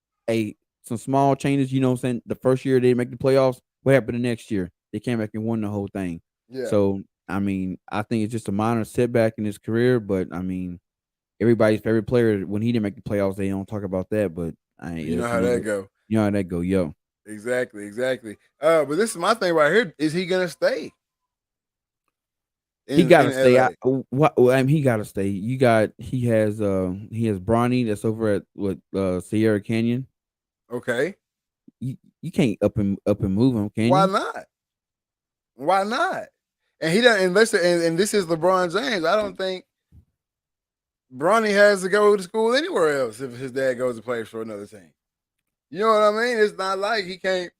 some small changes. You know what I'm saying? The first year they make the playoffs. What happened the next year? They came back and won the whole thing. Yeah. So I mean, I think it's just a minor setback in his career, but I mean, everybody's favorite player when he didn't make the playoffs, they don't talk about that. But you know how that go. You know how that go, yo. Exactly. But this is my thing right here. Is he gonna stay? He gotta stay. He gotta stay. He has Bronny that's over at Sierra Canyon. Okay. You can't up and move him, can you? Why not? And he doesn't. And listen, and this is LeBron James. I don't think Bronny has to go to school anywhere else if his dad goes to play for another team. You know what I mean? It's not like he can't.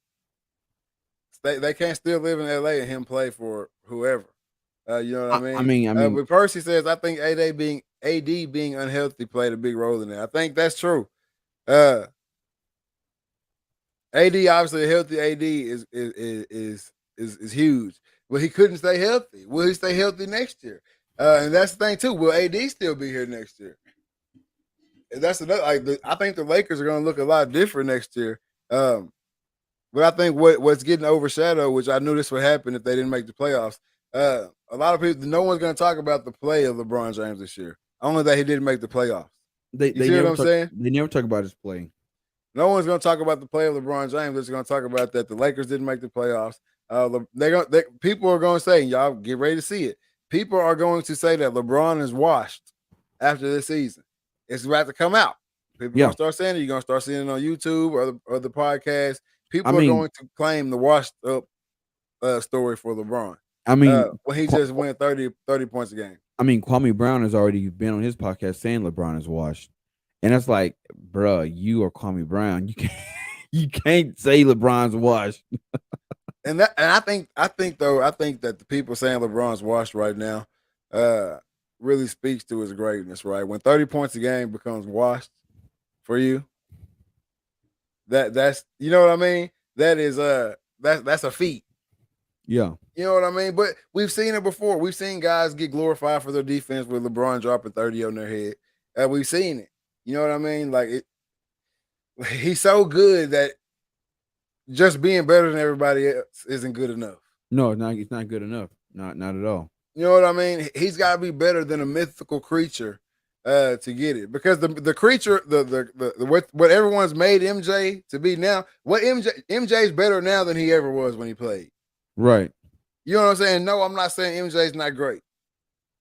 They can't still live in LA and him play for whoever. You know what I mean? But Percy says I think AD being unhealthy played a big role in that. I think that's true. AD obviously a healthy AD is huge, but he couldn't stay healthy. Will he stay healthy next year? And that's the thing too. Will AD still be here next year? And that's another. I think the Lakers are going to look a lot different next year. But I think what's getting overshadowed, which I knew this would happen if they didn't make the playoffs. A lot of people, no one's going to talk about the play of LeBron James this year. Only that he didn't make the playoffs. They see what I'm saying? They never talk about his play. No one's going to talk about the play of LeBron James. They're just going to talk about that the Lakers didn't make the playoffs. People are going to say, y'all get ready to see it. People are going to say that LeBron is washed after this season. It's about to come out. People are going to start saying it. You're going to start seeing it on YouTube or the podcast. People are going to claim the washed up story for LeBron. When he just went 30 points a game. I mean, Kwame Brown has already been on his podcast saying LeBron is washed. And it's like, bruh, you are Kwame Brown. You can't say LeBron's washed. And I think that the people saying LeBron's washed right now really speaks to his greatness, right? When 30 points a game becomes washed for you, that's you know what I mean? That is that's a feat. Yeah. You know what I mean? But we've seen it before. We've seen guys get glorified for their defense with LeBron dropping 30 on their head. We've seen it. You know what I mean? Like he's so good that just being better than everybody else isn't good enough. No, it's not good enough. Not at all. You know what I mean? He's got to be better than a mythical creature to get it, because the creature the what everyone's made MJ to be now. What MJ's better now than he ever was when he played. Right. You know what I'm saying? No, I'm not saying MJ's not great.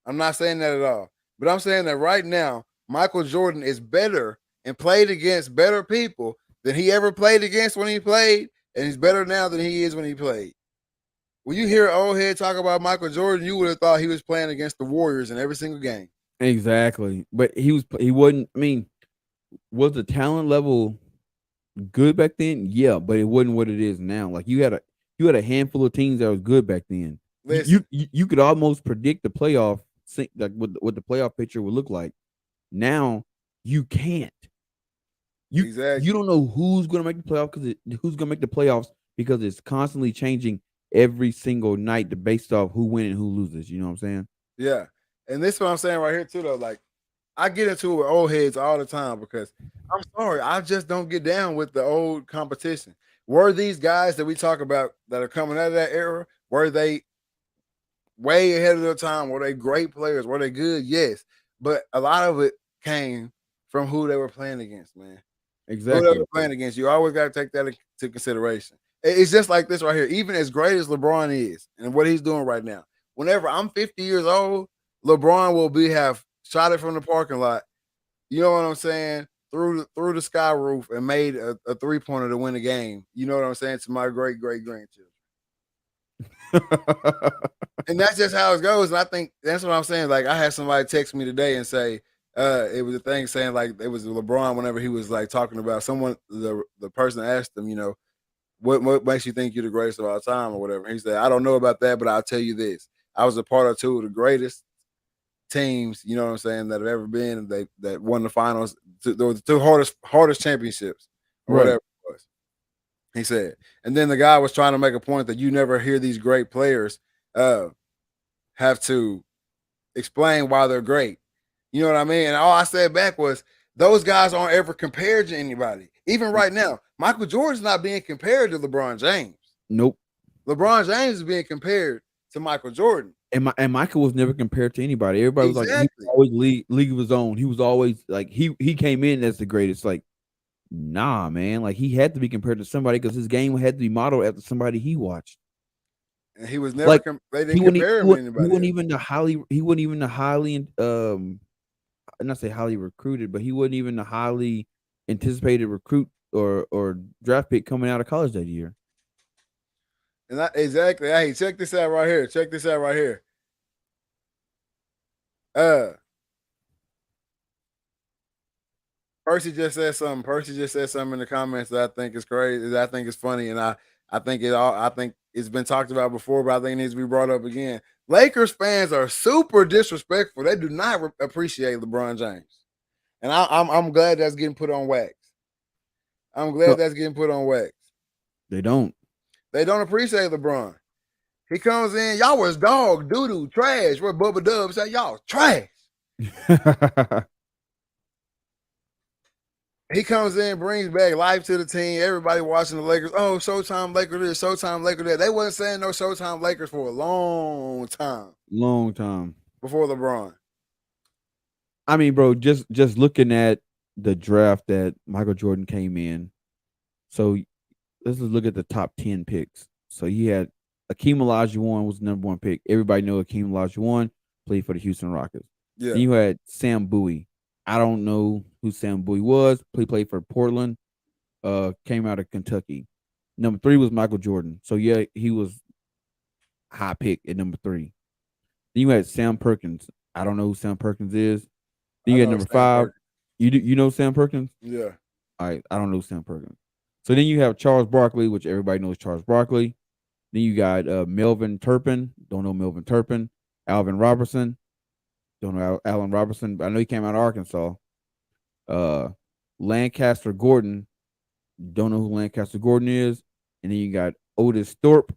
I'm not saying that at all. But I'm saying that right now, Michael Jordan is better and played against better people than he ever played against when he played, and he's better now than he is when he played. When you hear an old head talk about Michael Jordan, you would have thought he was playing against the Warriors in every single game. Exactly. But he wasn't. I mean, was the talent level good back then? Yeah, but it wasn't what it is now. Like you had a handful of teams that was good back then. Listen, You could almost predict the playoff, like what the playoff picture would look like. Now you can't. Exactly. You don't know who's going to make the playoff who's going to make the playoffs because it's constantly changing every single night based off who wins and who loses. You know what I'm saying? Yeah. And this is what I'm saying right here too, though. Like, I get into it with old heads all the time because I'm sorry, I just don't get down with the old competition. Were these guys that we talk about that are coming out of that era, were they way ahead of their time? Were they great players? Were they good? Yes. But a lot of it came from who they were playing against, man. Who they Exactly. were playing against. You always got to take that into consideration. It's just like this right here. Even as great as LeBron is and what he's doing right now, whenever I'm 50 years old, LeBron will have shot it from the parking lot. You know what I'm saying? Through the sky roof and made a 3-pointer to win the game. You know what I'm saying? To my great grandchildren. And that's just how it goes. And I think that's what I'm saying. Like, I had somebody text me today and say, it was a thing saying like it was LeBron whenever he was like talking about someone, the person asked him, you know, what makes you think you're the greatest of all time or whatever. He said, I don't know about that, but I'll tell you this. I was a part of two of the greatest teams, you know what I'm saying, that have ever been, and that won the finals. The two hardest championships or Right. whatever it was. He said. And then the guy was trying to make a point that you never hear these great players have to explain why they're great. You know what I mean? And all I said back was, those guys aren't ever compared to anybody. Even right now, Michael Jordan's not being compared to LeBron James. Nope. LeBron James is being compared to Michael Jordan. And Michael was never compared to anybody. Everybody was like, he was always league of his own. He was always like he came in as the greatest. Like, nah, man. Like he had to be compared to somebody because his game had to be modeled after somebody he watched. And he was never Like they didn't compare him to anybody. He wasn't even the highly not say highly recruited, but he wasn't even the highly anticipated recruit or draft pick coming out of college that year. And exactly. Hey, check this out right here. Check this out right here. Percy just said something. Percy just said something in the comments that I think is crazy. That I think is funny, and I think it's been talked about before, but I think it needs to be brought up again. Lakers fans are super disrespectful. They do not appreciate LeBron James, and I'm glad that's getting put on wax. I'm glad that's getting put on wax. They don't. They don't appreciate LeBron. He comes in, y'all was dog, doo-doo, trash. Where Bubba Dub said, y'all trash. He comes in, brings back life to the team. Everybody watching the Lakers. Oh, Showtime Lakers this, Showtime Lakers that. They wasn't saying no Showtime Lakers for a long time. Long time. Before LeBron. I mean, bro, just looking at the draft that Michael Jordan came in. So let's just look at the top 10 picks. So he had Akeem Olajuwon was the number 1 pick. Everybody know Akeem Olajuwon played for the Houston Rockets. Yeah. Then you had Sam Bowie. I don't know who Sam Bowie was. He played for Portland. Came out of Kentucky. Number 3 was Michael Jordan. So yeah, he was high pick at number 3. Then you had Sam Perkins. I don't know who Sam Perkins is. Then you had number 5. You know Sam Perkins? Yeah. All right. I don't know Sam Perkins. So then you have Charles Barkley, which everybody knows Charles Barkley. Then you got Melvin Turpin. Don't know Melvin Turpin. Alvin Robertson. Don't know Allen Robertson, but I know he came out of Arkansas. Lancaster Gordon. Don't know who Lancaster Gordon is. And then you got Otis Thorpe.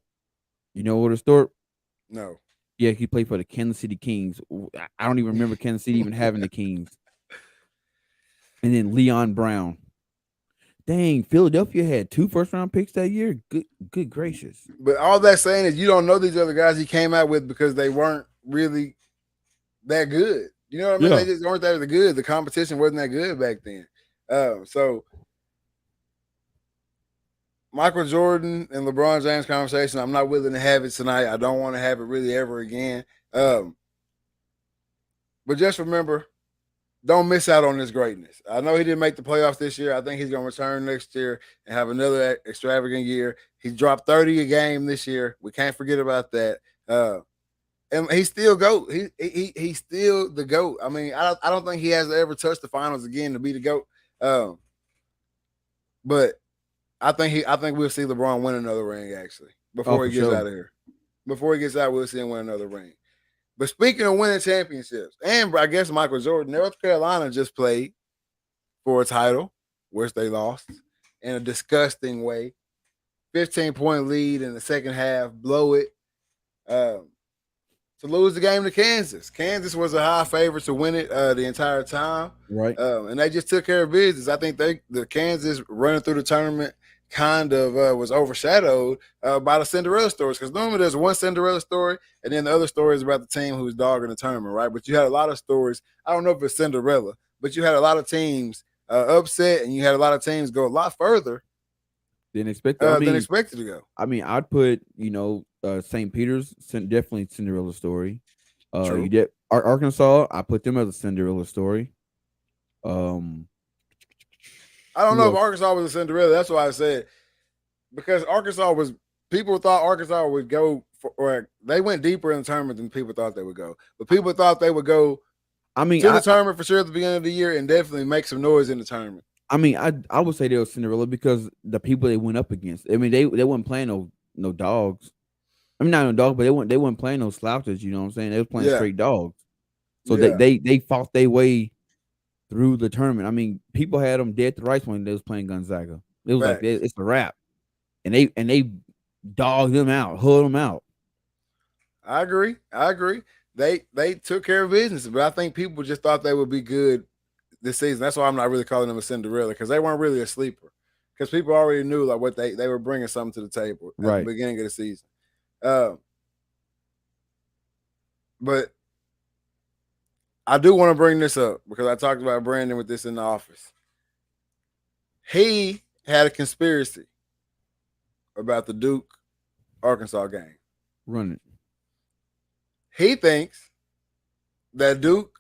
You know Otis Thorpe? No. Yeah, he played for the Kansas City Kings. I don't even remember Kansas City even having the Kings. And then Leon Brown. Dang, Philadelphia had 2 first-round picks that year. Good gracious. But all that's saying is you don't know these other guys he came out with because they weren't really that good. You know what I mean? Yeah. They just weren't that good. The competition wasn't that good back then. So Michael Jordan and LeBron James conversation, I'm not willing to have it tonight. I don't want to have it really ever again. But just remember, don't miss out on this greatness. I know he didn't make the playoffs this year. I think he's going to return next year and have another extravagant year. He dropped 30 a game this year. We can't forget about that. And he's still GOAT. He's still the GOAT. I mean, I don't think he has to ever touch the finals again to be the GOAT. But I think we'll see LeBron win another ring actually before he gets out of here. Before he gets out, we'll see him win another ring. But speaking of winning championships, and I guess Michael Jordan, North Carolina just played for a title, which they lost in a disgusting way. 15-point lead in the second half, blow it. To lose the game to Kansas. Kansas was a high favorite to win it the entire time. Right. And they just took care of business. I think the Kansas running through the tournament kind of was overshadowed by the Cinderella stories. Because normally there's one Cinderella story, and then the other story is about the team who's dogging the tournament, right? But you had a lot of stories. I don't know if it's Cinderella, but you had a lot of teams upset, and you had a lot of teams go a lot further than expected. Than expected to go. I mean, I'd put, St. Peter's definitely Cinderella story. You did Arkansas. I put them as a Cinderella story. I don't know if Arkansas was a Cinderella. That's why I said because people thought Arkansas would go or they went deeper in the tournament than people thought they would go. But people thought they would go. To the tournament for sure at the beginning of the year and definitely make some noise in the tournament. I mean, I would say they were Cinderella because the people they went up against. I mean, they weren't playing no dogs. I mean, not no dogs, but they weren't playing no slouches. You know what I'm saying? They was playing straight dogs. So they fought their way through the tournament. I mean, people had them dead to rights when they was playing Gonzaga. It was like it's a wrap, and they dogged them out, hulled them out. I agree. They took care of business, but I think people just thought they would be good this season. That's why I'm not really calling them a Cinderella because they weren't really a sleeper. Because people already knew like what they were bringing something to the table at the beginning of the season. But I do want to bring this up because I talked about Brandon with this in the office. He had a conspiracy about the Duke Arkansas game. Run it. He thinks that Duke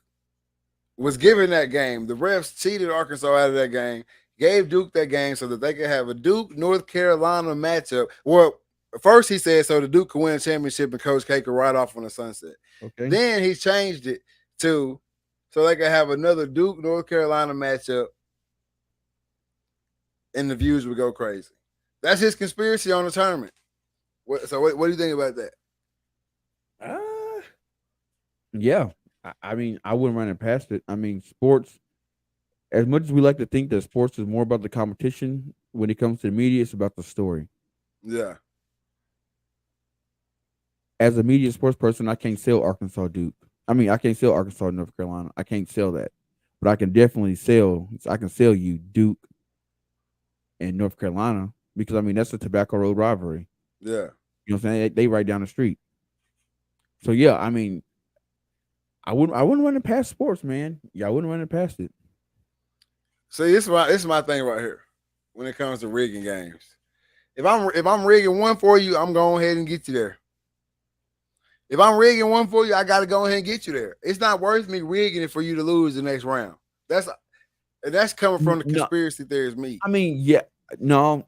was given that game. The refs cheated Arkansas out of that game, gave Duke that game so that they could have a Duke North Carolina matchup. Well, first he said so the Duke could win a championship and Coach K could ride off on the sunset. Okay. Then he changed it to so they could have another Duke North Carolina matchup and the views would go crazy. That's his conspiracy on the tournament. What do you think about that? Yeah. I mean, I wouldn't run it past it. I mean, sports, as much as we like to think that sports is more about the competition, when it comes to the media, it's about the story. Yeah. As a media sports person, I can't sell Arkansas Duke. I mean, I can't sell Arkansas North Carolina. I can't sell that. But I can definitely sell you Duke and North Carolina because, I mean, that's a Tobacco Road rivalry. Yeah. You know what I'm saying? They right down the street. So, yeah, I mean, I wouldn't run it past sports, man. Yeah, I wouldn't run it past it. See, this is my thing right here when it comes to rigging games. If I'm rigging one for you, I'm going ahead and get you there. If I'm rigging one for you, I got to go ahead and get you there. It's not worth me rigging it for you to lose the next round. That's coming from the conspiracy theories, me. I mean, yeah, no,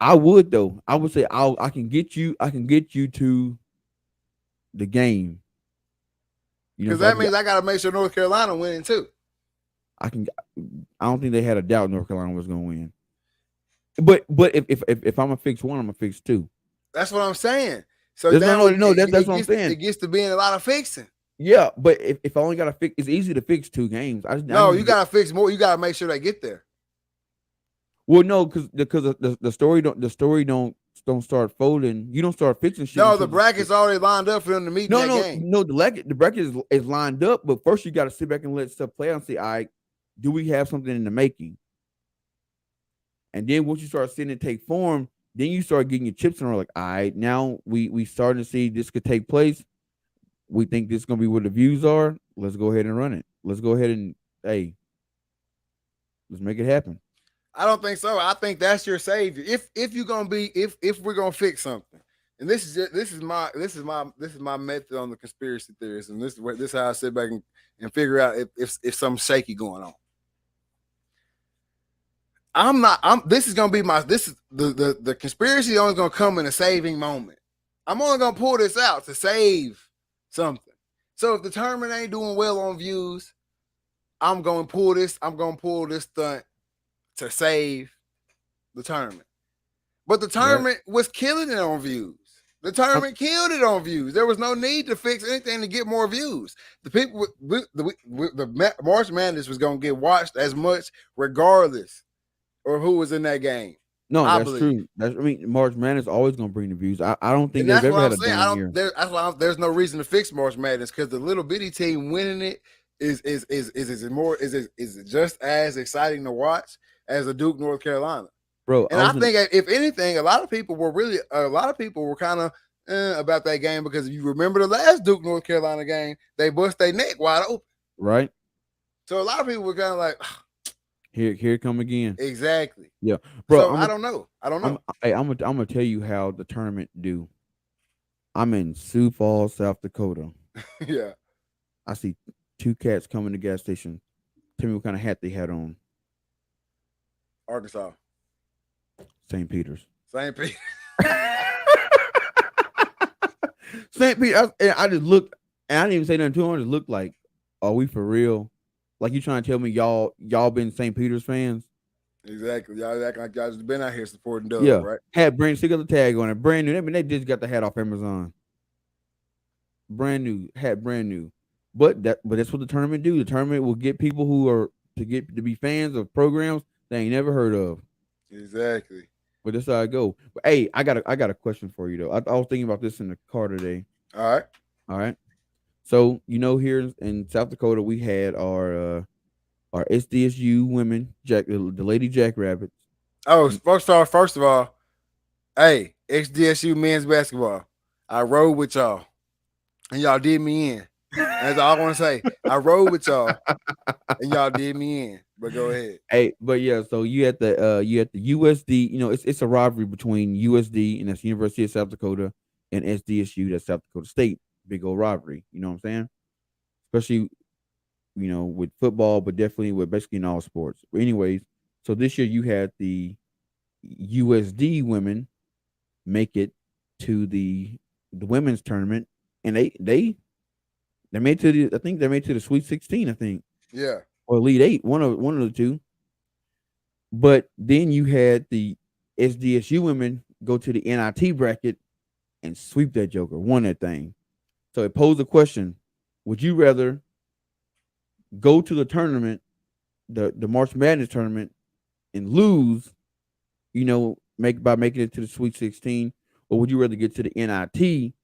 I would though. I would say I can get you to the game. Because that means I got to make sure North Carolina winning too. I don't think they had a doubt North Carolina was going to win. But if I'm gonna fix one, I'm gonna fix two. That's what I'm saying. So that's what I'm saying. It gets to being a lot of fixing. Yeah, but if I only got to fix, it's easy to fix two games. You got to fix more. You got to make sure they get there. Well, no, because the story don't start folding. You don't start fixing shit. No, the bracket's already lined up for them to meet that game. No, the bracket is lined up, but first you got to sit back and let stuff play out and say, all right, do we have something in the making? And then once you start seeing it take form, then you start getting your chips in a row. Like, all right, now we starting to see this could take place. We think this is gonna be where the views are. Let's go ahead and run it. Let's go ahead and hey, let's make it happen. I don't think so. I think that's your savior. If you're gonna be if we're gonna fix something, and this is my method on the conspiracy theories, and this is how I sit back and figure out if something's shaky going on. I'm not. This is gonna be my. This is the conspiracy only gonna come in a saving moment. I'm only gonna pull this out to save something. So if the tournament ain't doing well on views, I'm gonna pull this. I'm gonna pull this stunt to save the tournament. But the tournament was killing it on views. The tournament killed it on views. There was no need to fix anything to get more views. The people, the March Madness was gonna get watched as much regardless or who was in that game. No, that's true. I mean, March Madness always gonna bring the views. I don't think they've ever had a down year. That's why there's no reason to fix March Madness because the little bitty team winning it is just as exciting to watch as a Duke, North Carolina. Bro, and I think if anything, a lot of people were kind of about that game because if you remember the last Duke, North Carolina game, they bust their neck wide open. Right. So a lot of people were kind of like, here come again. Exactly. Yeah, bro. So I don't know. I'm gonna tell you how the tournament do. I'm in Sioux Falls, South Dakota. Yeah. I see two cats coming to the gas station. Tell me what kind of hat they had on. Arkansas. St. Peter's. St. Peter. St. Peter. I just looked, and I didn't even say nothing to them. I just looked like, are we for real? Like you trying to tell me y'all been St. Peter's fans? Exactly. Y'all act like y'all just been out here supporting Doug, yeah. right? Had still got the tag on it. Brand new. I mean, they just got the hat off Amazon. Brand new. Hat brand new. But that's what the tournament do. The tournament will get people who are to be fans of programs they ain't never heard of. Exactly. But that's how I go. But hey, I got a question for you though. I was thinking about this in the car today. All right. So here in South Dakota we had our SDSU women, the Lady Jackrabbits. Oh, first of all, hey, SDSU men's basketball. I rode with y'all, and y'all did me in. That's all I want to say. I rode with y'all, and y'all did me in. But go ahead. Hey, but yeah, so you at the USD. It's a rivalry between USD and that's University of South Dakota and SDSU, that's South Dakota State. Big old rivalry. You know what I'm saying? Especially, with football, but definitely with basically in all sports. But anyways, so this year you had the USD women make it to the women's tournament, and they made to the. I think they made to the Sweet 16. I think. Yeah. Or Elite 8. One of the two. But then you had the SDSU women go to the NIT bracket and sweep that joker, won that thing. So it posed a question: would you rather go to the tournament, the March Madness tournament, and lose, by making it to the Sweet 16, or would you rather get to the NIT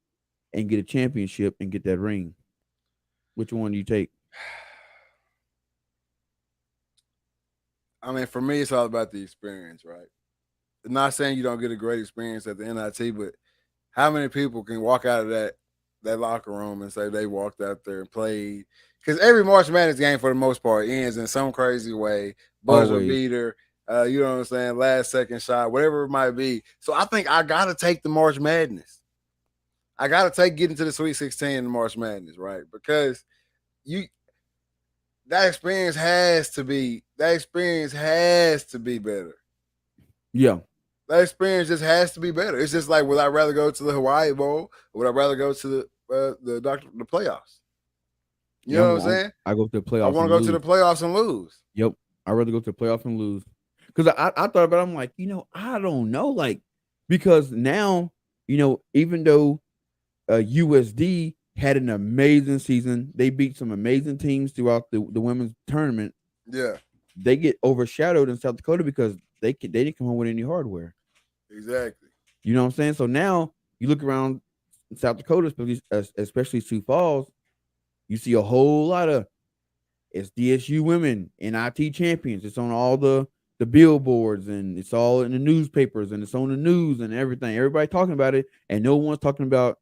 and get a championship and get that ring? Which one do you take? I mean, for me, it's all about the experience, right? I'm not saying you don't get a great experience at the NIT, but how many people can walk out of that locker room and say they walked out there and played? Because every March Madness game, for the most part, ends in some crazy way, buzzer beater, you know what I'm saying, last second shot, whatever it might be. So I think I got to take the March Madness. I got to take getting to the Sweet 16 in the March Madness, right? Because that experience has to be better. Yeah. That experience just has to be better. It's just like, would I rather go to the Hawaii Bowl or would I rather go to the playoffs? You know what I'm saying? I go to the playoffs. I want to go to the playoffs and lose. Yep. I'd rather go to the playoffs and lose. Because I thought about it, I'm like, I don't know. Like, because now, even though USD had an amazing season, they beat some amazing teams throughout the women's tournament. Yeah. They get overshadowed in South Dakota because they didn't come home with any hardware. Exactly. You know what I'm saying? So now you look around South Dakota, especially Sioux Falls, you see a whole lot of SDSU women NIT champions. It's on all the the billboards, and it's all in the newspapers, and it's on the news and everything. Everybody talking about it, and no one's talking about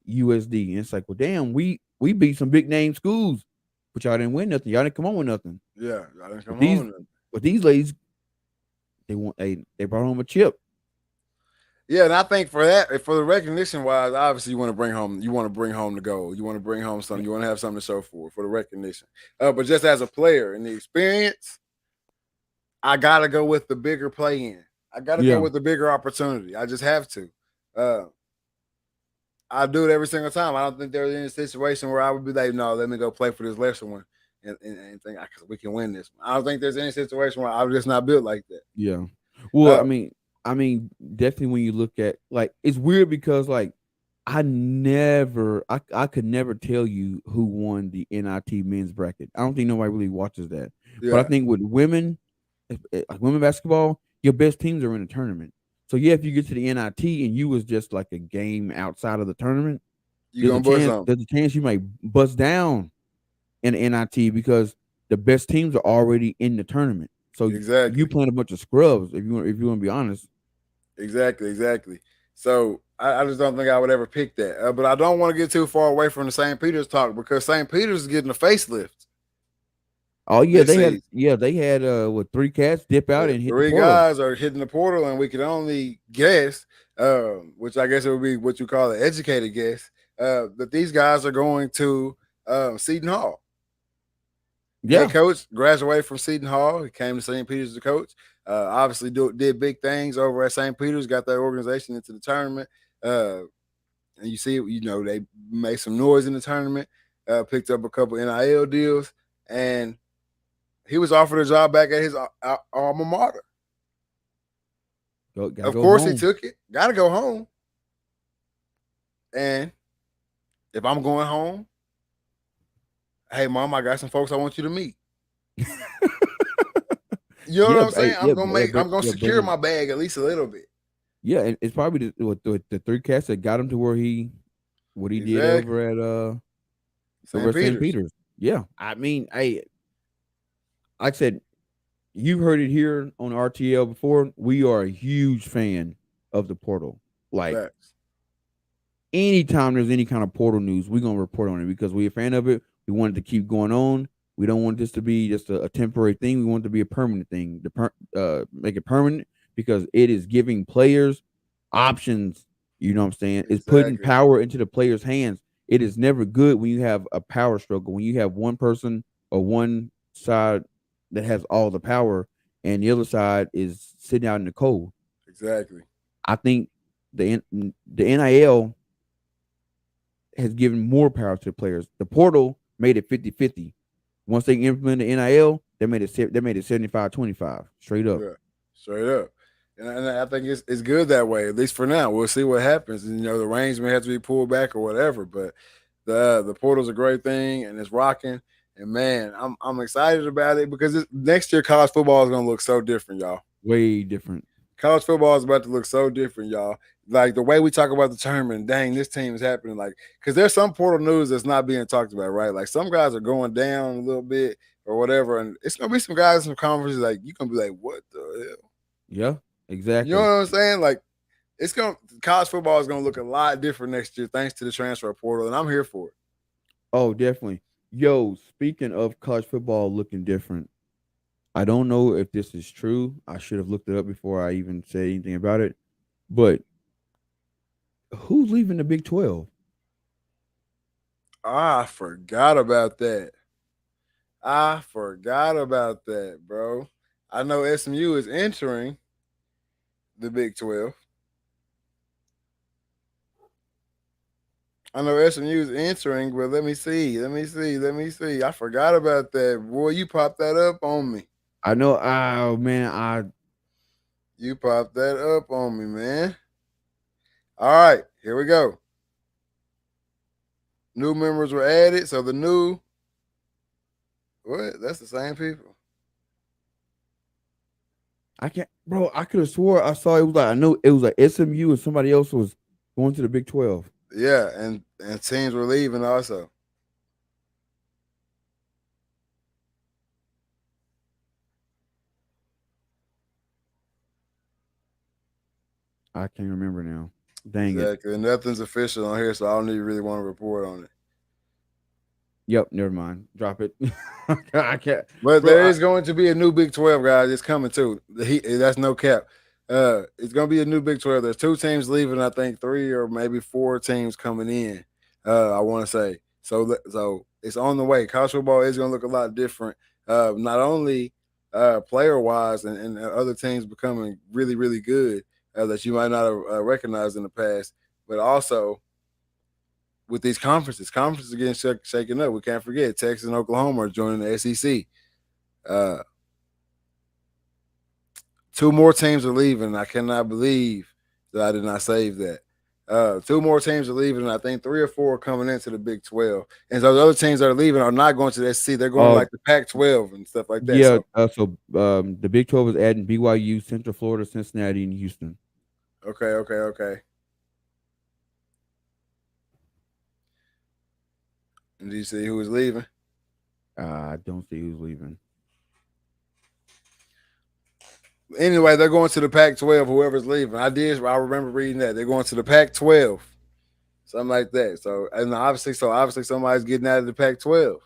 USD. And it's like, well, damn, we beat some big name schools, but y'all didn't win nothing. Y'all didn't come on with nothing. Yeah, I didn't But come home. these ladies, they brought home a chip. Yeah, and I think for the recognition wise, obviously you want to bring home the goal. You want to bring home something. You want to have something to show for the recognition. But just as a player and the experience, I gotta go with the bigger play in. I gotta go with the bigger opportunity. I just have to. I do it every single time. I don't think there's any situation where I would be like, no, let me go play for this lesser one and think we can win this one. I don't think there's any situation where I'm just not built like that. Yeah. Well, I mean, definitely when you look at, like, it's weird because, like, I could never tell you who won the NIT men's bracket. I don't think nobody really watches that. Yeah. But I think with women, like women basketball, your best teams are in the tournament. So yeah, if you get to the NIT and you was just like a game outside of the tournament, there's a chance you might bust down in the NIT because the best teams are already in the tournament. So you playing a bunch of scrubs if you want to be honest. Exactly. So I just don't think I would ever pick that. But I don't want to get too far away from the St. Peter's talk because St. Peter's is getting a facelift. Oh yeah, they had with 3 cats dip out and hit 3 the portal. guys are hitting the portal, and we can only guess, which I guess it would be what you call an educated guess, that these guys are going to Seton Hall. Yeah, coach graduated from Seton Hall. He came to St. Peter's as a coach. Obviously, did big things over at St. Peter's. Got that organization into the tournament. And you see, they made some noise in the tournament. Picked up a couple NIL deals, and he was offered a job back at his alma mater. Of course, he took it. Got to go home. And if I'm going home, hey, Mom, I got some folks I want you to meet. You know what I'm saying? I'm gonna secure my bag at least a little bit. Yeah, and it's probably the 3 cats that got him to what he did over at St. Peter's. Yeah, I mean, like I said, you've heard it here on RTL before. We are a huge fan of the portal. Like, anytime there's any kind of portal news, we're gonna report on it because we're a fan of it. We want it to keep going on. We don't want this to be just a temporary thing. We want it to be a permanent thing. Make it permanent because it is giving players options. You know what I'm saying? It's putting power into the players' hands. It is never good when you have a power struggle. When you have one person or one side that has all the power and the other side is sitting out in the cold. Exactly. I think the NIL has given more power to the players. The portal made it 50-50. Once they implemented NIL, they made it 75-25. Straight up. Yeah, straight up. And I think it's good that way, at least for now. We'll see what happens. And, the reins may have to be pulled back or whatever. But the portal's a great thing, and it's rocking. And, man, I'm excited about it because next year college football is going to look so different, y'all. Way different. College football is about to look so different, y'all. Like, the way we talk about the tournament, dang, this team is happening. Like, because there's some portal news that's not being talked about, right? Like, some guys are going down a little bit or whatever, and it's going to be some guys in some conferences, like, you're going to be like, what the hell? Yeah, exactly. You know what I'm saying? Like, college football is going to look a lot different next year thanks to the transfer portal, and I'm here for it. Oh, definitely. Yo, speaking of college football looking different, I don't know if this is true. I should have looked it up before I even said anything about it. But who's leaving the Big 12? I forgot about that. Bro. I know SMU is entering the Big 12. I know SMU is entering, but let me see. I forgot about that. Boy, you popped that up on me. I know. Oh, man. You popped that up on me, man. All right, here we go. New members were added. So the new, what? That's the same people. I can't, bro. I could have swore I saw it was like, I know it was like SMU and somebody else was going to the Big 12. Yeah, and teams were leaving also. I can't remember now. Dang it. Exactly. And nothing's official on here, so I don't even really want to report on it. Yep, never mind. Drop it. I can't, But bro. there is going to be a new Big 12, guys. It's coming too. That's no cap. It's going to be a new Big 12. There's 2 teams leaving, I think 3 or maybe 4 teams coming in. I want to say so. It's on the way. College football is going to look a lot different. Not only player wise and other teams becoming really really good that you might not have recognized in the past, but also with these conferences getting shaken up. We can't forget Texas and Oklahoma are joining the SEC. 2 more teams are leaving. I cannot believe that I did not save that. 2 more teams are leaving, and I think 3 or 4 are coming into the Big 12. And so the other teams that are leaving are not going to the SEC. They're going like the Pac-12 and stuff like that. Yeah. So The Big 12 is adding BYU, Central Florida, Cincinnati, and Houston. okay. And do you see who is leaving? I don't see who's leaving. Anyway, they're going to the Pac-12. Whoever's leaving, I remember reading that they're going to the Pac-12, something like that. So obviously somebody's getting out of the Pac-12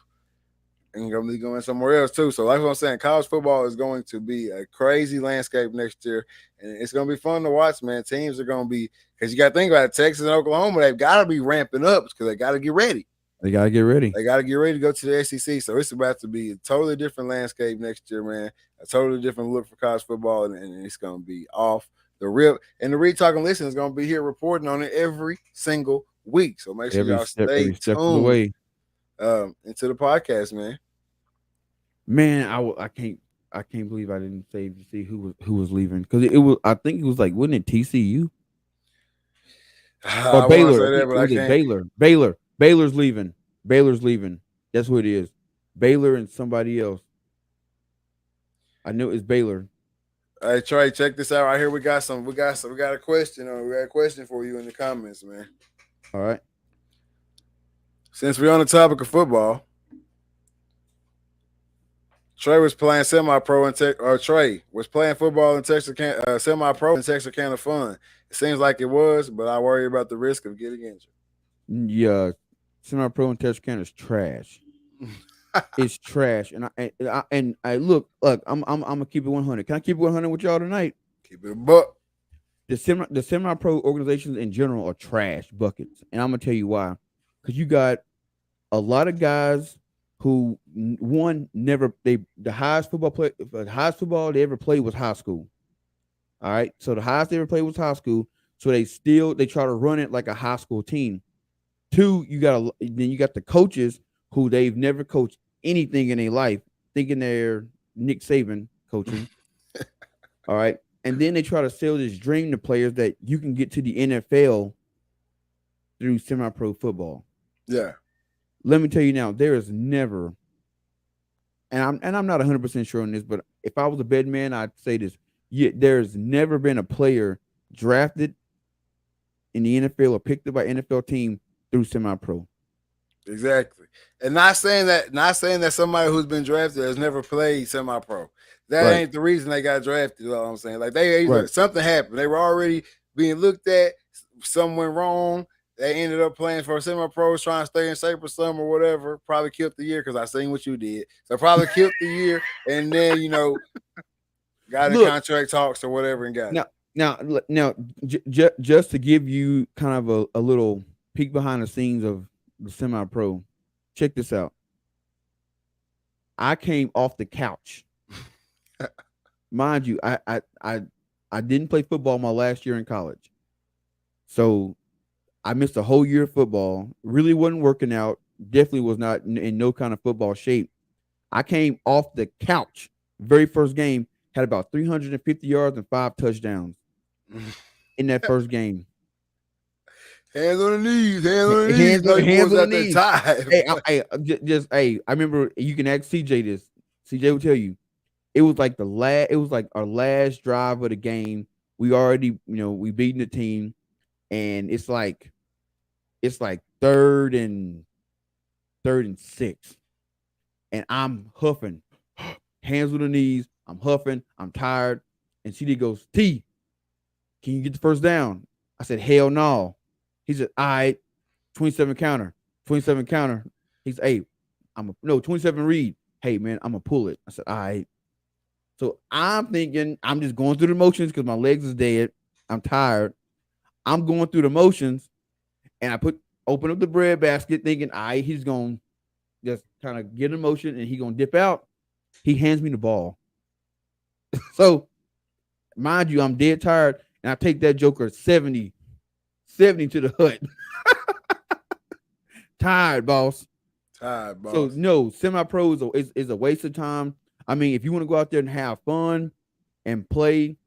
and going to be going somewhere else too. So like what I'm saying, college football is going to be a crazy landscape next year, and it's going to be fun to watch. Man, teams are going to be, because you got to think about it, Texas and Oklahoma. They've got to be ramping up because they got to get ready. They gotta get ready. They got to get ready to go to the SEC. So it's about to be a totally different landscape next year, man. A totally different look for college football, and it's going to be off the rip. And the Read Talking Listen is going to be here reporting on it every single week. So make sure y'all stay tuned into the podcast, man. Man, I can't believe I didn't save to see who was leaving, because it was, I think it was like, wasn't it TCU or Baylor? Say that, but I can't. Baylor's leaving. Baylor's leaving. That's what it is. Baylor and somebody else. I knew it was Baylor. Hey Trey, check this out right here. We got a question. We got a question for you in the comments, man. All right. Since we're on the topic of football, Trey was playing semi-pro Trey was playing football in Texas, semi-pro in Texarkana fun. It seems like it was, but I worry about the risk of getting injured. Yeah, semi-pro in Texarkana is trash. It's trash, and I look. I'm gonna keep it 100. Can I keep it 100 with y'all tonight? Keep it a buck. The semi-pro organizations in general are trash buckets, and I'm gonna tell you why. Because you got a lot of guys who the highest football they ever played was high school. All right, so the highest they ever played was high school. So they try to run it like a high school team. 2, you got the coaches who they've never coached anything in their life, thinking they're Nick Saban coaching. All right, and then they try to sell this dream to players that you can get to the NFL through semi-pro football. Yeah. Let me tell you now, there is never, and I'm not 100% sure on this, but if I was a bed man, I'd say this: there's never been a player drafted in the NFL or picked up by NFL team through semi-pro. Exactly. And not saying that somebody who's been drafted has never played semi-pro. That Right. ain't the reason they got drafted. You know what I'm saying? Like Right. something happened. They were already being looked at. Something went wrong. They ended up playing for semi-pros, trying to stay in shape or something or whatever. Probably killed the year because I seen what you did. So probably killed the year, and then got in contract talks or whatever and got it. Now, just to give you kind of a little peek behind the scenes of the semi-pro, check this out. I came off the couch. Mind you, I didn't play football my last year in college, so I missed a whole year of football. Really wasn't working out. Definitely was not in no kind of football shape. I came off the couch. Very first game, had about 350 yards and 5 touchdowns in that first game. Hands on the knees. Hands on the knees. I remember, you can ask CJ this. CJ will tell you. It was like our last drive of the game. We already, we beating the team, and it's like third and 6. And I'm huffing, hands on the knees. I'm huffing. I'm tired. And CD goes, T, can you get the first down? I said, hell no. He said, all right, 27 counter, 27 counter. He's, hey, 27 read. Hey, man, I'm going to pull it. I said, all right. So I'm thinking, I'm just going through the motions because my legs is dead. I'm tired. I'm going through the motions, and I open up the bread basket thinking, all right, he's going to just kind of get in motion, and he's going to dip out. He hands me the ball. So, mind you, I'm dead tired, and I take that joker 70 to the hut. Tired, boss. Tired, boss. So, no, semi-pro is a waste of time. I mean, if you want to go out there and have fun and play,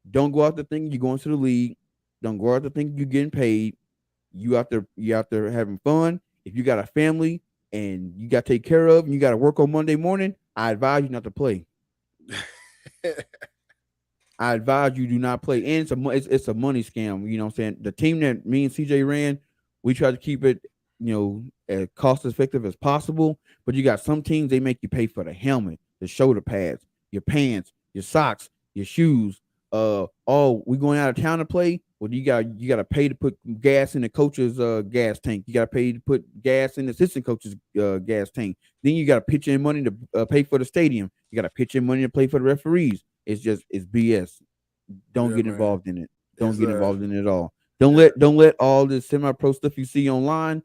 don't go out there thinking you're going to the league. Don't go out there thinking you're getting paid. You out there having fun. If you got a family and you got to take care of and you got to work on Monday morning, I advise you not to play. I advise you do not play. And it's a money scam. You know what I'm saying? The team that me and CJ ran, we try to keep it, as cost effective as possible. But you got some teams, they make you pay for the helmet, the shoulder pads, your pants, your socks, your shoes. We going out of town to play. Well, you got to pay to put gas in the coach's gas tank. You got to pay to put gas in the assistant coach's gas tank. Then you got to pitch in money to pay for the stadium. You got to pitch in money to play for the referees. It's BS. Don't get involved in it. Don't get involved in it at all. Don't let all this semi-pro stuff you see online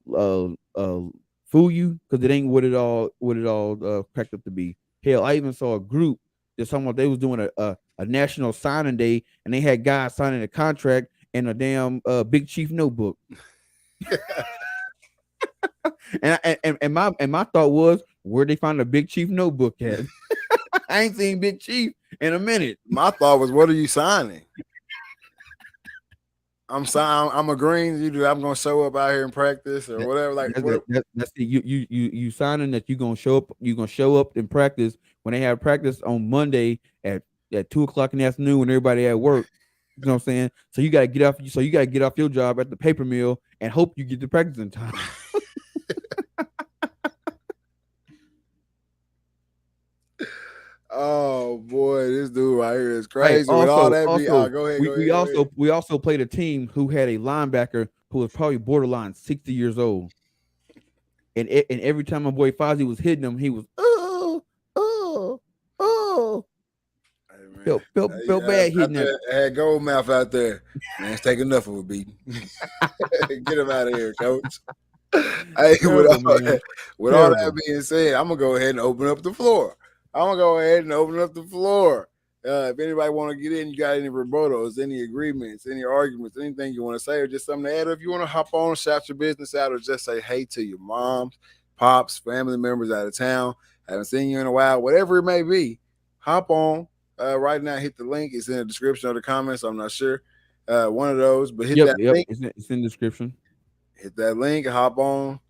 fool you, because it ain't what it all cracked up to be. Hell, I even saw a group that they was doing a national signing day, and they had guys signing a contract in a damn Big Chief notebook. and my thought was, where'd they find a Big Chief notebook at? I ain't seen Big Chief in a minute. My thought was, what are you signing? I'm agreeing you do. I'm gonna show up out here and practice or whatever. Like that's it. You signing that you're gonna show up. You're gonna show up in practice when they have practice on Monday at 2:00 in the afternoon when everybody at work. You know what I'm saying? So you gotta get off. So you gotta get off your job at the paper mill and hope you get to practice in time. Oh boy, this dude right here is crazy. Hey, with all that, go ahead. We also played a team who had a linebacker who was probably borderline 60 years old, and every time my boy Fozzie was hitting him, he was felt bad hitting him. Had gold mouth out there. Man, it's take enough of a beating. Get him out of here, coach. Hey, with all that being said, I'm gonna go ahead and open up the floor. If anybody want to get in, you got any rebuttals, any agreements, any arguments, anything you want to say, or just something to add, or if you want to hop on, shout your business out, or just say hey to your moms, pops, family members out of town, haven't seen you in a while, whatever it may be, hop on right now. Hit the link. It's in the description of the comments. I'm not sure. One of those, but hit that link. It's in the description. Hit that link, hop on.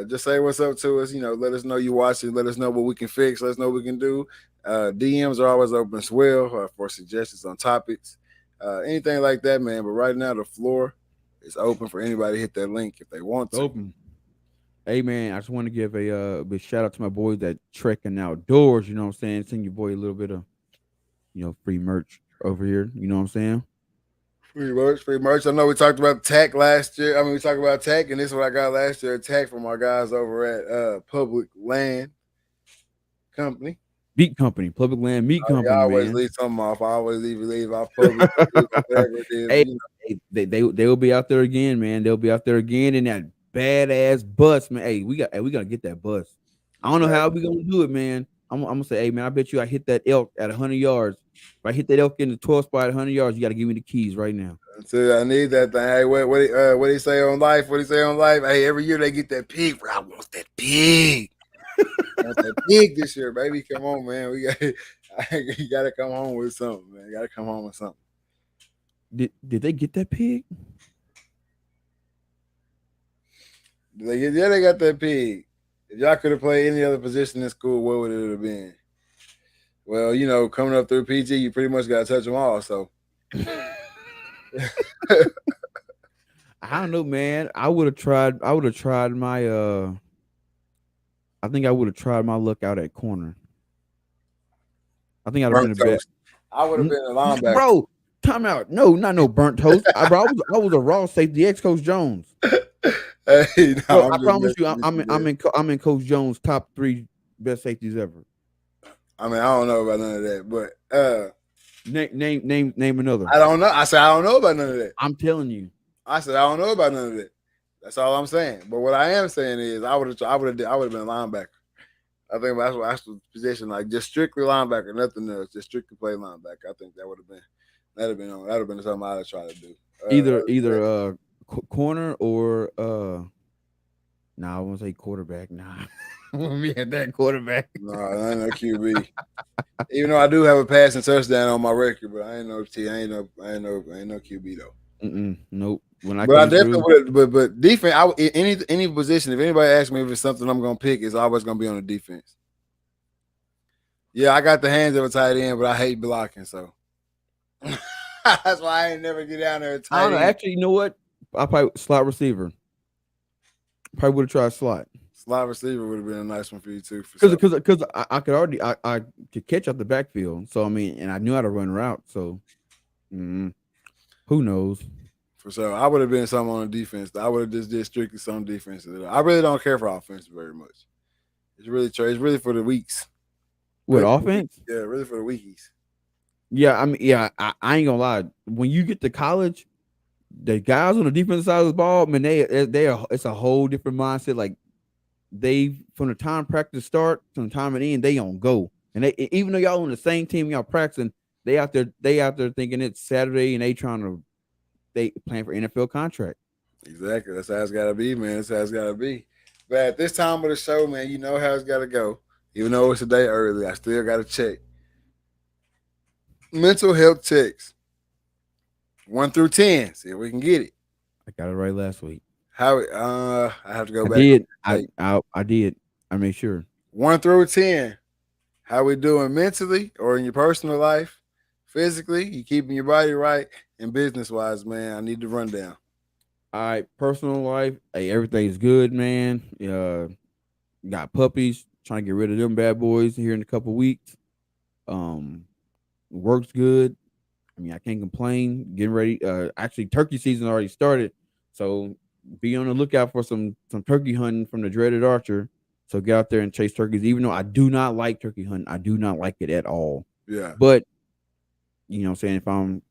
Just say what's up to us. Let us know you watching. Let us know what we can fix. Let us know what we can do. DMs are always open as well for suggestions on topics, anything like that, man. But right now, the floor is open for anybody to hit that link if they want to. Open. Hey, man, I just want to give a big shout out to my boys that Trekking Outdoors. You know what I'm saying? Send your boy a little bit of, free merch over here. You know what I'm saying? Free merch. I know we talked about tech last year. We talked about tech, and this is what I got last year. Tech from our guys over at Public Land Company. Meat Company. Public Land Meat Company. I always leave something off. I always leave off public. Whatever it is, hey, they will be out there again, man. They'll be out there again in that badass bus, man. Hey, we gotta get that bus. I don't know how we gonna do it, man. I'm gonna say, hey, man, I bet you I hit that elk at 100 yards. If I hit that elk in the 12th spot at 100 yards, you got to give me the keys right now. I need that thing. Hey, what he say on life? Hey, every year they get that pig. I want that pig. I want that pig this year, baby. Come on, man. You got to come home with something, man. You got to come home with something. Did they get that pig? They got that pig. If y'all could have played any other position in school, what would it have been? Well, coming up through PG, you pretty much got to touch them all. So I don't know, man. I would have tried my I think I would have tried my luck out at corner. I think I'd have been the best. I would have been a linebacker. Bro, time out. No, not no burnt toast. I was a raw safety ex Coach Jones. Hey, Bro, no, I I'm just promise you, messing with you, man. I'm in Coach Jones' top 3 best safeties ever. I mean, I don't know about none of that, but Name another. I don't know. I said I don't know about none of that. I'm telling you. I said I don't know about none of that. That's all I'm saying. But what I am saying is I would have been a linebacker. I think that's the position, like just strictly linebacker, nothing else, just strictly play linebacker. I think that'd have been something I'd have tried to do. Either corner or I won't say quarterback. Nah. We had that quarterback. No, I ain't no QB. Even though I do have a passing touchdown on my record, but I ain't no QB though. Nope. When I But I came definitely through, would. But defense, any position. If anybody asks me if it's something I'm gonna pick, it's always gonna be on the defense. Yeah, I got the hands of a tight end, but I hate blocking, so that's why I ain't never get down there. I don't know. Tight end. Actually, you know what? I probably slot receiver. Probably would have tried slot. Slot receiver would have been a nice one for you too. Because I could already I could catch out the backfield. So I mean, and I knew how to run route. So who knows? For sure, I would have been something on the defense. I would have just did strictly some defense. I really don't care for offense very much. It's really for the weeks. What offense? Yeah, really for the weekies. Yeah, I mean, yeah, I ain't gonna lie. When you get to college, the guys on the defensive side of the ball, man, it's a whole different mindset. Like they from the time practice start to the time it end, they on go. And they even though y'all on the same team, y'all practicing, they out there thinking it's Saturday and they playing for NFL contract. Exactly. That's how it's gotta be, man. That's how it's gotta be. But at this time of the show, man, you know how it's gotta go. Even though it's a day early, I still gotta check. Mental health checks. 1 through 10. See if we can get it. I got it right last week. How I have to go back. I did. I made sure. 1 through 10. How we doing mentally or in your personal life? Physically, you keeping your body right, and business wise, man. I need the rundown. All right, personal life. Hey, everything's good, man. Got puppies. Trying to get rid of them bad boys here in a couple weeks. Works good. I mean, I can't complain. Getting ready. Actually, turkey season already started, so be on the lookout for some turkey hunting from the dreaded Archer. So get out there and chase turkeys. Even though I do not like turkey hunting, I do not like it at all. Yeah. But you know, what I'm saying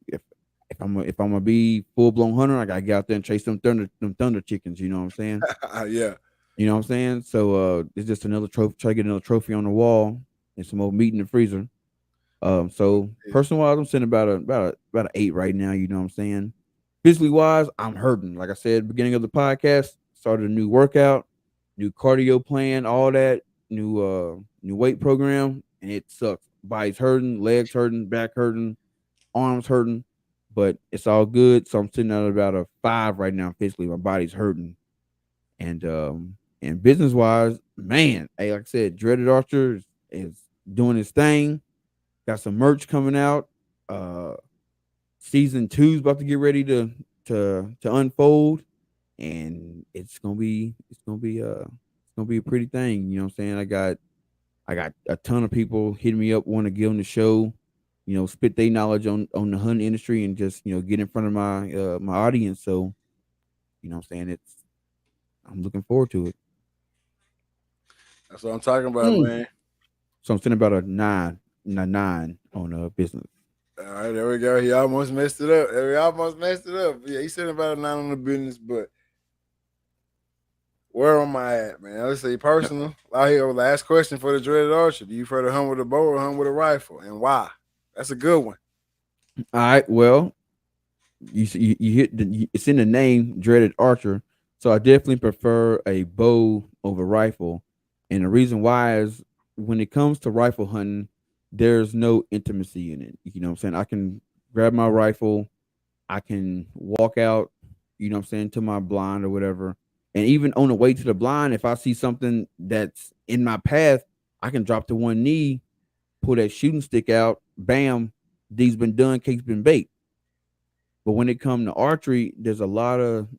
if I'm gonna be full blown hunter, I gotta get out there and chase them thunder chickens. You know what I'm saying? Yeah. You know what I'm saying? So it's just another trophy. Try to get another trophy on the wall and some more meat in the freezer. So personal wise, I'm sitting about an 8 right now. You know what I'm saying? Physically wise, I'm hurting. Like I said, beginning of the podcast, started a new workout, new cardio plan, all that, new weight program, and it sucks. Body's hurting, legs hurting, back hurting, arms hurting, but it's all good. So I'm sitting at about a 5 right now. Physically, my body's hurting, and business wise, man, hey, like I said, Dreaded Archer is doing his thing. Got some merch coming out. Season 2 is about to get ready to unfold, and it's gonna be a pretty thing. You know what I'm saying? I got a ton of people hitting me up, want to get on the show, you know, spit their knowledge on the hunting industry and just, you know, get in front of my my audience. So, you know what I'm saying? I'm looking forward to it. That's what I'm talking about, man. So I'm sitting about a 9 on business. All right, there we go. He almost messed it up. Yeah, he's sitting about a 9 on the business, but where am I at, man? Let's see, personal. Out here, last question for the Dreaded Archer. Do you prefer to hunt with a bow or hunt with a rifle, and why? That's a good one. All right, well, you hit it's in the name, Dreaded Archer. So I definitely prefer a bow over rifle, and the reason why is when it comes to rifle hunting, there's no intimacy in it. You know what I'm saying? I can grab my rifle, I can walk out, you know what I'm saying, to my blind or whatever. And even on the way to the blind, if I see something that's in my path, I can drop to one knee, pull that shooting stick out, bam, deed's been done, cake's been baked. But when it comes to archery, there's a lot of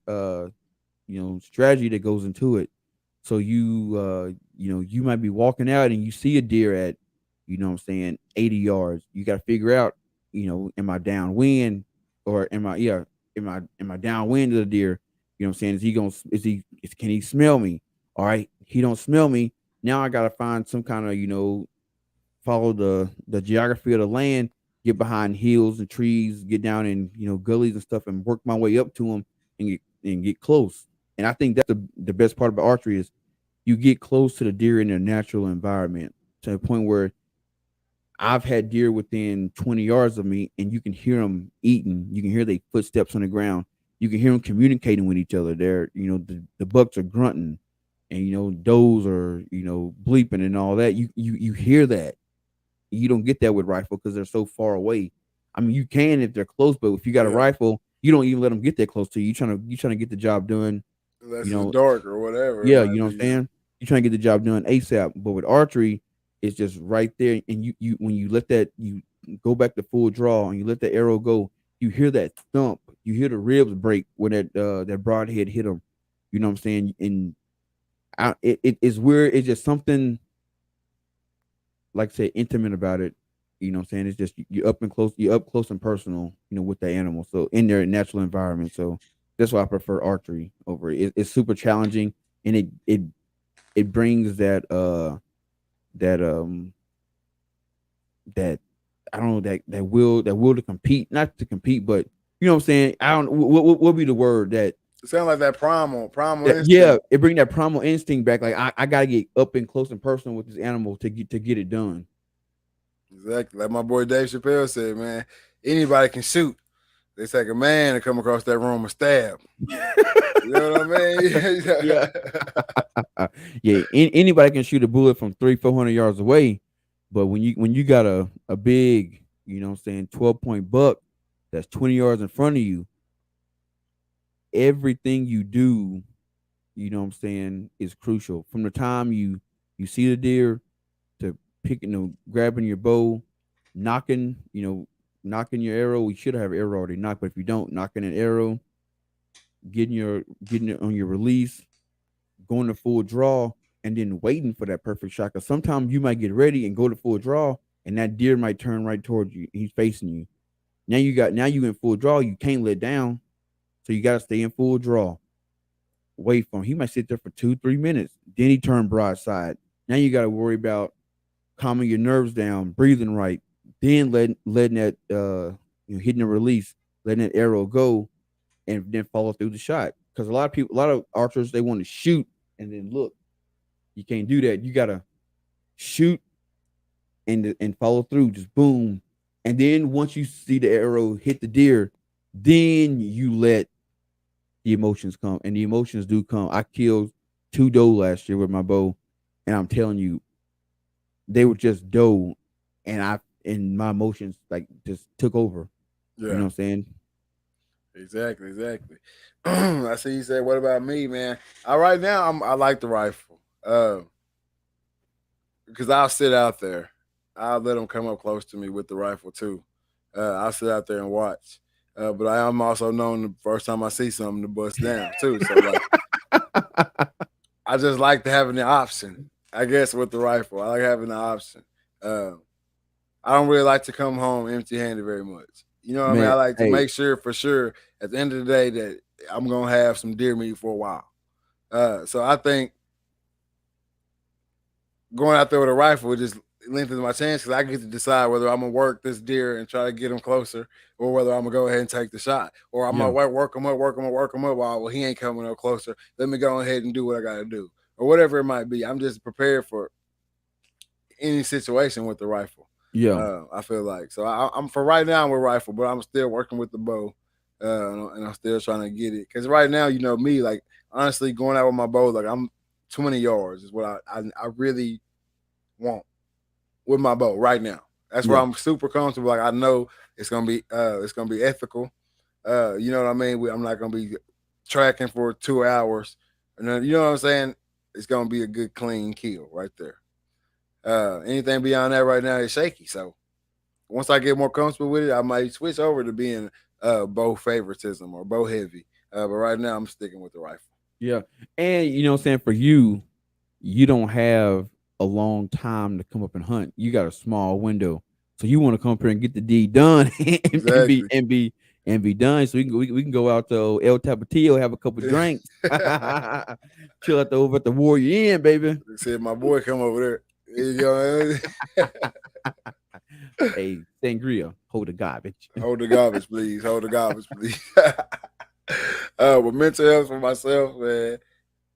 strategy that goes into it. So you might be walking out and you see a deer at, you know what I'm saying, 80 yards. You got to figure out, you know, am I downwind? or am I downwind of the deer? You know what I'm saying? Is he gonna can he smell me? All right, he don't smell me. Now I gotta find some kind of, follow the geography of the land, get behind hills and trees, get down in, gullies and stuff, and work my way up to him and get close. And I think that's the best part about archery is you get close to the deer in their natural environment to the point where I've had deer within 20 yards of me, and you can hear them eating. You can hear their footsteps on the ground. You can hear them communicating with each other. The bucks are grunting, and does are bleeping and all that. You hear that. You don't get that with rifle because they're so far away. I mean, you can if they're close, but if you got a Yeah. rifle, you don't even let them get that close to you. You trying to get the job done. Unless You it's know, dark or whatever. It yeah, might you know what I'm be. saying? You're trying to get the job done ASAP. But with archery, it's just right there. And you when you let that you go back to full draw and you let the arrow go, you hear that thump. You hear the ribs break when that broadhead hit them. You know what I'm saying? And it's weird. It's just something, like I said, intimate about it. You know what I'm saying? It's just you're up close and personal, with the animal. So in their natural environment. So that's why I prefer archery over it. It's super challenging, and it brings that that I don't know, that will to compete, not to compete, but you know what I'm saying. I don't what would be the word It sounds like that primal yeah, instinct. it bring that primal instinct back. Like I gotta get up and close and personal with this animal to get it done. Exactly. Like my boy Dave Chappelle said, man, anybody can shoot. They take a man to come across that room and stab. You know what I mean? Yeah. Yeah, anybody can shoot a bullet from 300-400 yards away, but when you got a big, 12-point buck that's 20 yards in front of you, everything you do, what I'm saying, is crucial. From the time you see the deer to grabbing your bow, knocking, knocking your arrow. We should have arrow already knocked, but if you don't, knocking an arrow, getting it on your release, going to full draw, and then waiting for that perfect shot. Because sometimes you might get ready and go to full draw, and that deer might turn right towards you. He's facing you. Now you in full draw. You can't let down, so you gotta stay in full draw. Wait for him. He might sit there for 2-3 minutes. Then he turn broadside. Now you gotta worry about calming your nerves down, breathing right, then letting that hitting the release, letting that arrow go, and then follow through the shot. Because a lot of archers, they want to shoot and then look. You can't do that. You gotta shoot and follow through. Just boom, and then once you see the arrow hit the deer, then you let the emotions come, and the emotions do come. I killed 2 doe last year with my bow, and I'm telling you, they were just doe, and my emotions like just took over. You know what Yeah, I'm saying? exactly. I see you say, what about me, man? Right now I like the rifle. Because I'll sit out there. I'll let them come up close to me with the rifle too. I'll sit out there and watch. But I am also known the first time I see something to bust down too. So like I just like to having the option. I guess with the rifle, I like having the option. Uh, I don't really like to come home empty-handed very much. You know what I mean? I Man, like to hey, make sure for sure at the end of the day that I'm gonna have some deer meat for a while. So I think going out there with a rifle just lengthens my chance because I get to decide whether I'm gonna work this deer and try to get him closer, or whether I'm gonna go ahead and take the shot, or I'm gonna yeah, work him up, work him up. While well, he ain't coming up closer. Let me go ahead and do what I gotta do, or whatever it might be. I'm just prepared for any situation with the rifle. yeah, I feel like so. I'm for right now with rifle, but I'm still working with the bow, and I'm still trying to get it. Because right now, you know me, like honestly, going out with my bow, like I'm 20 yards is what I really want with my bow right now. That's where yeah, I'm super comfortable. Like I know it's gonna be ethical. You know what I mean? I'm not gonna be tracking for 2 hours, and then you know what I'm saying. It's gonna be a good clean kill right there. Anything beyond that right now is shaky. So once I get more comfortable with it, I might switch over to being bow favoritism or bow heavy. But right now I'm sticking with the rifle. yeah. And you know what I'm saying? For you don't have a long time to come up and hunt. You got a small window. So you want to come up here and get the deed done and be Exactly. and be and be done. So we can go out to El Tapatio, have a couple drinks, chill out over at the Warrior Inn, baby. Said my boy come over there. You know, Hey, sangria, hold the garbage. hold the garbage, please. Hold the garbage, please. But mental health for myself, man.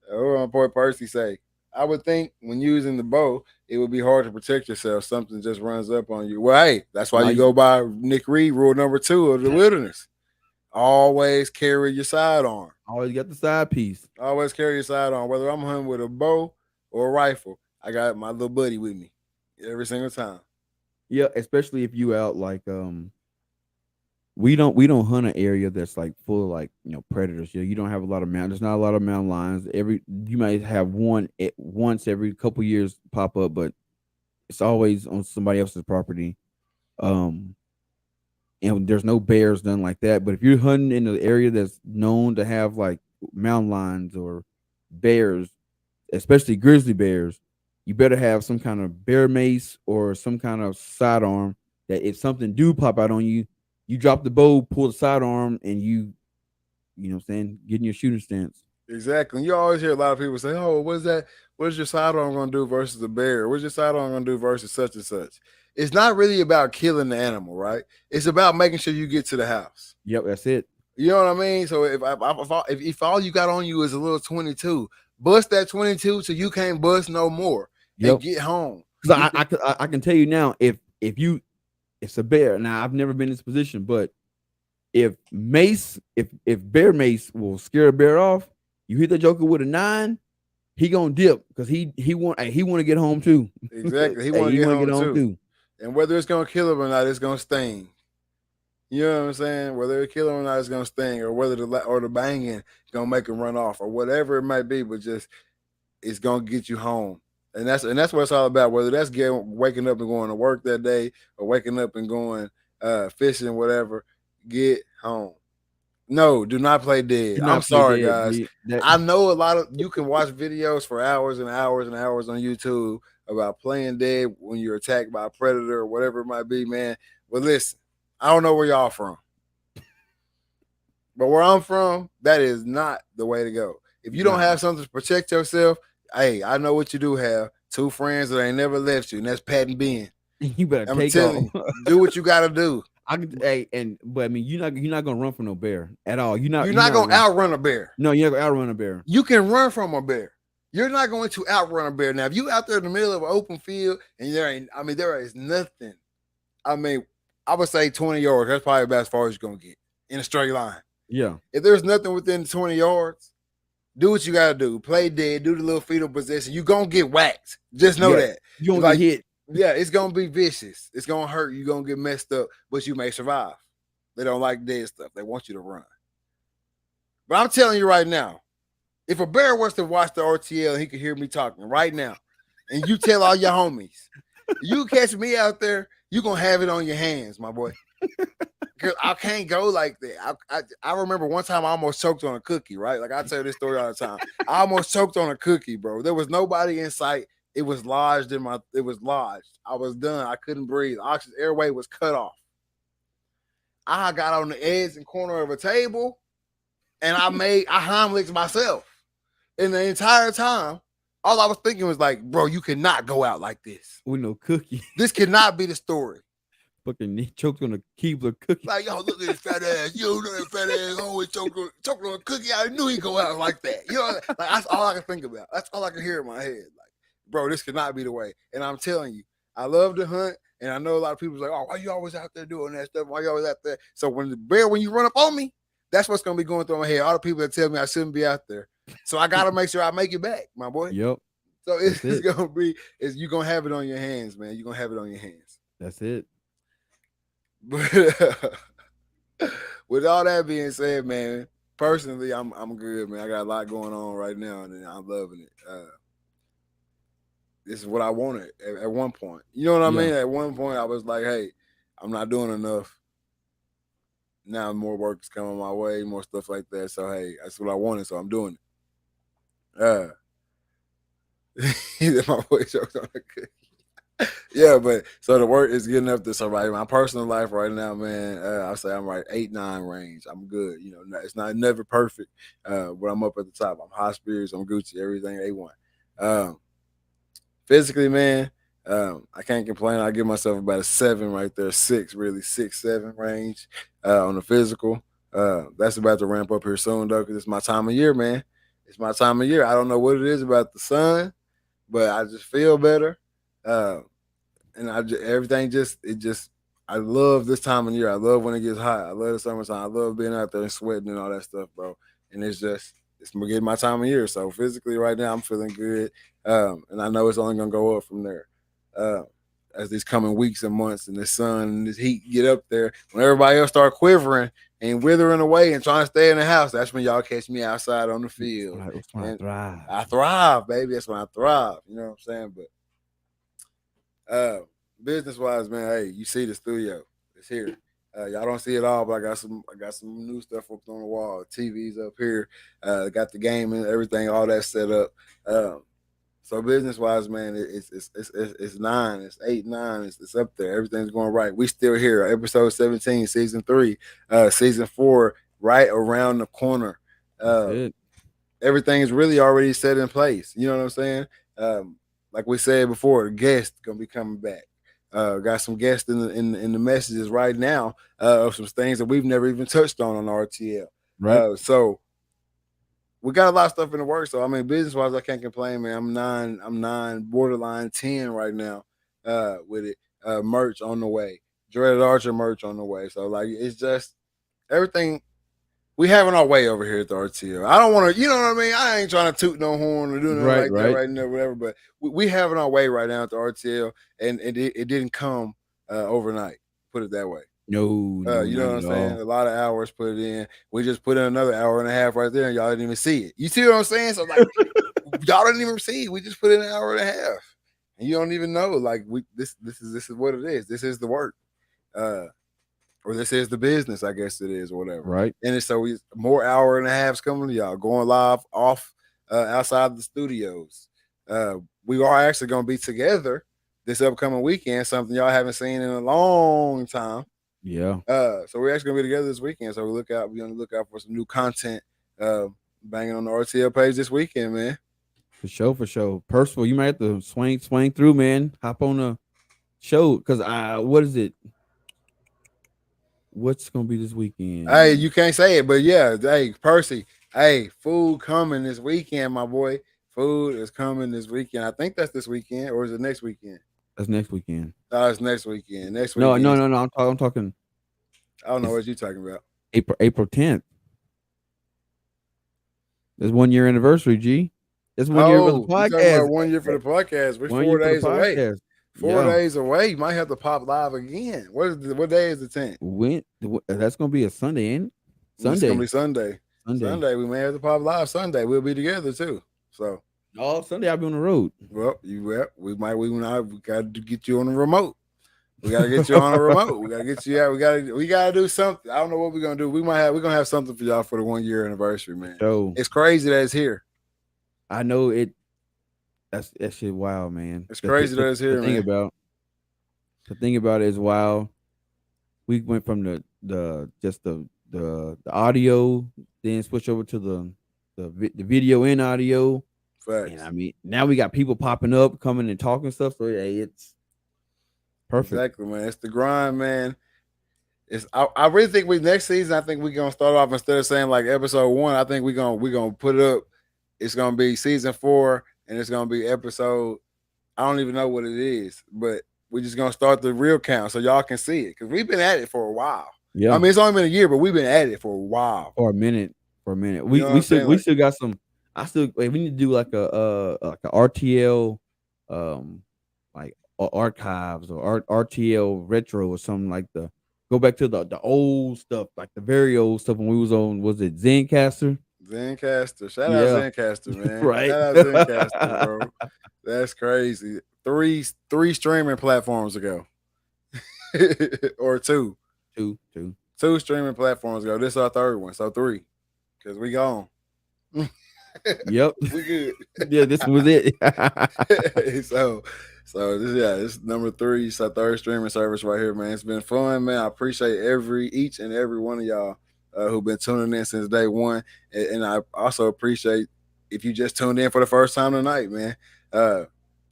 What my boy Percy say? I would think when using the bow, it would be hard to protect yourself. Something just runs up on you. Well, hey, that's why you go by Nick Reed rule number 2 of the wilderness. Always carry your sidearm. Always got the side piece. Always carry your sidearm. Whether I'm hunting with a bow or a rifle, I got my little buddy with me every single time. Yeah, especially if you out like we don't hunt an area that's like full of like predators. You don't have a lot of mountains. There's not a lot of mountain lions. You might have one once every couple years pop up, but it's always on somebody else's property. And there's no bears, nothing like that. But if you're hunting in an area that's known to have like mountain lions or bears, especially grizzly bears, you better have some kind of bear mace or some kind of sidearm that if something do pop out on you, you drop the bow, pull the sidearm, and you know what I'm saying, get in your shooting stance. Exactly. You always hear a lot of people say, "Oh, what's that? What's your sidearm going to do versus a bear? What's your sidearm going to do versus such and such?" It's not really about killing the animal, right? It's about making sure you get to the house. Yep, that's it. You know what I mean? So if all you got on you is a little 22, bust that 22 so you can't bust no more and get home. Because I can tell you now, if it's a bear. Now I've never been in this position, but if bear mace will scare a bear off, you hit the joker with a 9, he gonna dip because he want to get home too. Exactly, he want to get home too. And whether it's gonna kill him or not, it's gonna sting. You know what I'm saying? Whether it kill him or not, it's gonna sting, or whether the banging gonna make him run off, or whatever it might be. But just it's gonna get you home, and that's what it's all about. Whether that's waking up and going to work that day, or waking up and going fishing, whatever. Get home. No, do not play dead. I'm sorry, guys. I know a lot of you can watch videos for hours and hours and hours on YouTube about playing dead when you're attacked by a predator or whatever it might be, man. But listen, I don't know where y'all from, but where I'm from, that is not the way to go. If you don't have something to protect yourself, hey, I know what you do have. 2 friends that ain't never left you, and that's Pat and Ben. You better take off. Do what you got to do. But I mean, you're not gonna run from no bear at all. You're not gonna outrun a bear. No, you're not gonna outrun a bear. You can run from a bear. You're not going to outrun a bear. Now, if you out there in the middle of an open field and there is nothing. I mean, I would say 20 yards. That's probably about as far as you're gonna get in a straight line. Yeah. If there's nothing within 20 yards, do what you gotta do. Play dead. Do the little fetal position. You're gonna get whacked. Just know that. You're gonna get hit. Yeah, it's gonna be vicious. It's gonna hurt. You're gonna get messed up, but you may survive. They don't like dead stuff. They want you to run. But I'm telling you right now, if a bear was to watch the RTL and he could hear me talking right now, and you tell all your homies, you catch me out there, you're gonna have it on your hands, my boy. Because I can't go like that. I remember one time I almost choked on a cookie, right? Like I tell this story all the time. I almost choked on a cookie, bro. There was nobody in sight. It was lodged. I was done. I couldn't breathe. Oxygen airway was cut off. I got on the edge and corner of a table and I Heimlicked myself. And the entire time, all I was thinking was like, bro, you cannot go out like this. With no cookie. This cannot be the story. Fucking he choked on a Keebler cookie. Like, yo, look at this fat ass. You know that fat ass always choked on a cookie. I knew he'd go out like that. You know, like that's all I can think about. That's all I can hear in my head. Like, bro, this cannot be the way. And I'm telling you, I love to hunt. And I know a lot of people's like, oh, why you always out there doing that stuff? Why you always out there? So when you run up on me, that's what's going to be going through my head. All the people that tell me I shouldn't be out there. So I got to make sure I make it back, my boy. Yep. So it's going to be, you're going to have it on your hands, man. You're going to have it on your hands. That's it. But with all that being said, man, personally, I'm good, man. I got a lot going on right now, and I'm loving it. This is what I wanted at one point. You know what I mean? At one point, I was like, hey, I'm not doing enough. Now more work is coming my way, more stuff like that. So, hey, that's what I wanted, so I'm doing it. My boy choked on a cookie. Yeah, but so the work is getting up to somebody. My personal life right now, man, I say I'm right 8-9 range. I'm good. You know, it's not never perfect, but I'm up at the top. I'm high spirits. I'm Gucci. Everything A1. Um, Physically, man, I can't complain. I give myself about a 7 right there, 6 really, 6-7 range on the physical. That's about to ramp up here soon though, because it's my time of year, man. It's my time of year. I don't know what it is about the sun, but I just feel better. Uh, and everything just I love this time of year. I love when it gets hot. I love the summertime. I love being out there and sweating and all that stuff, bro. And it's getting my time of year. So physically, right now, I'm feeling good, and I know it's only gonna go up from there. Uh, as these coming weeks and months and the sun and this heat get up there, when everybody else start quivering and withering away and trying to stay in the house, that's when y'all catch me outside on the field. That's when I And thrive. I thrive, baby. That's when I thrive. You know what I'm saying? But business wise, man, hey, you see the studio. It's here. Y'all don't see it all, but I got some new stuff up on the wall. TV's up here. Got the game and everything, all that set up. So business wise, man, it's 9, it's 8-9, it's up there. Everything's going right. We still here. Episode 17, season 3, season 4, right around the corner. That's it. Everything's really already set in place. You know what I'm saying? Like we said before, the guest gonna be coming back. Got some guests in the messages right now of some things that we've never even touched on RTL. Right. So we got a lot of stuff in the works. So I mean, business wise, I can't complain, man. I'm 9, borderline 10 right now with it. Merch on the way, Dreaded Archer merch on the way. So like, it's just everything. We having our way over here at the RTL. I don't want to, you know what I mean? I ain't trying to toot no horn or do nothing Right, like that right. right now, whatever. But we having our way right now at the RTL, and it didn't come overnight. Put it that way. No, You know not what I'm at saying? all. A lot of hours put in. We just put in another hour and a half right there, and y'all didn't even see it. You see what I'm saying? So like, y'all didn't even see it. We just put in an hour and a half, and you don't even know. Like this is what it is. This is the work. Or this is the business, I guess it is, or whatever. Right. And it's so more hour and a halfs coming to y'all, going live off outside the studios. We are actually going to be together this upcoming weekend, something y'all haven't seen in a long time. Yeah. So we're actually going to be together this weekend. So we're on the lookout for some new content banging on the RTL page this weekend, man. For sure, for sure. Percival, you might have to swing through, man. Hop on the show. Cause what is it? What's gonna be this weekend? Hey, you can't say it, but yeah, hey, Percy, hey, food coming this weekend, my boy. Food is coming this weekend. I think that's this weekend, or is it next weekend? That's next weekend. Oh, it's next weekend. Next No, weekend. no. I'm talking. I don't know It's what you're talking about. April 10th. It's 1 year anniversary. G. It's 1 year of the You talking about podcast. 1 year for the podcast? We're 1 4 year for the days away. podcast. 4 Yeah. days away. You might have to pop live again. What day is the 10th? That's gonna be a Sunday, ain't it? It's Sunday. gonna be Sunday. Sunday. We may have to pop live Sunday. We'll be together too. So Oh, Sunday I'll be on the road. well, we got to get you on the remote. We gotta get you on a remote. We gotta get you out. We gotta do something. I don't know what we're gonna do. We're gonna have something for y'all for the 1 year anniversary, man. So It's crazy that it's here. I know it. That shit wild, man. It's crazy that it's here, man. The thing about it is wild. We went from the audio, then switch over to the video and audio. Facts. And I mean, now we got people popping up, coming and talking stuff. So hey, it's perfect. Exactly, man. It's the grind, man. I really think next season, I think we're gonna start off instead of saying like episode 1, I think we're gonna put it up. It's gonna be season 4, and it's gonna be episode. I don't even know what it is, but we're just gonna start the real count so y'all can see it because we've been at it for a while. Yeah, I mean it's only been a year, but we've been at it for a while. For a minute. You know We still got some. We need to do like a RTL, like archives or RTL retro or something like go back to the old stuff, like the very old stuff when we was on. Was it Zencaster? Zencaster. Shout out Zencaster, man. Right. Shout out Zencaster, bro. That's crazy. Three streaming platforms ago. Or two. Two streaming platforms ago. This is our third one. So 3. Because we gone. Yep. We good. Yeah, this was it. So So this is number 3. It's our 3rd streaming service right here, man. It's been fun, man. I appreciate each and every one of y'all who've been tuning in since day one, and I also appreciate if you just tuned in for the first time tonight, man.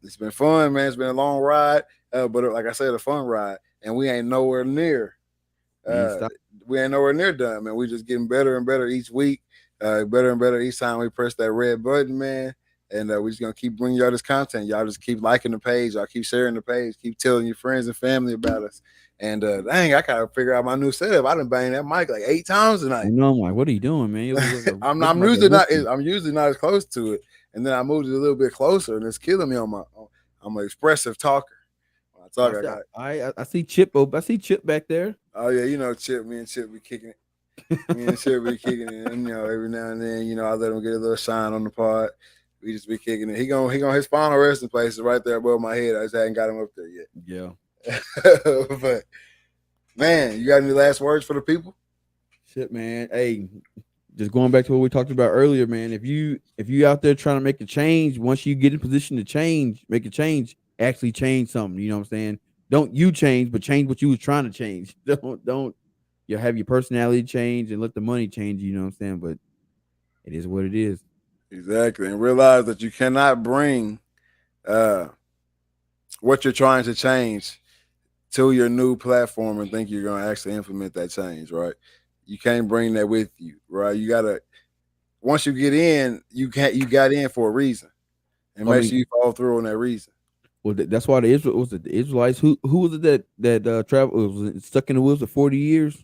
It's been fun, man. It's been a long ride, but like I said, a fun ride, and we ain't nowhere near. We ain't nowhere near done, man. We just getting better and better each week, better and better each time we press that red button, man. And we're just gonna keep bringing y'all this content. Y'all just keep liking the page. Y'all keep sharing the page. Keep telling your friends and family about us. And dang, I gotta figure out my new setup. I done banged that mic like 8 times tonight. I know, I'm like, what are you doing, man? I'm usually not as close to it. And then I moved it a little bit closer, and it's killing me on I'm an expressive talker. When I talk, I see Chip. I see Chip back there. Oh yeah, you know Chip. Me and Chip be kicking it. Me and Chip be kicking it. And, every now and then, I let him get a little shine on the pod. We just be kicking it. He gonna his final resting place is right there above my head. I just hadn't got him up there yet. Yeah. But man, you got any last words for the people? Shit, man. Hey, just going back to what we talked about earlier, man. If you out there trying to make a change, once you get in position to make a change, actually change something. You know what I'm saying? Don't you change, but change what you was trying to change. Don't you have your personality change and let the money change. You know what I'm saying? But it is what it is. Exactly. And realize that you cannot bring what you're trying to change to your new platform and think you're going to actually implement that change, right? You can't bring that with you, right? You got to, once you get in, you got in for a reason, and make sure you follow through on that reason. Well, that's why the Israelites, who was it that traveled, was stuck in the woods for 40 years?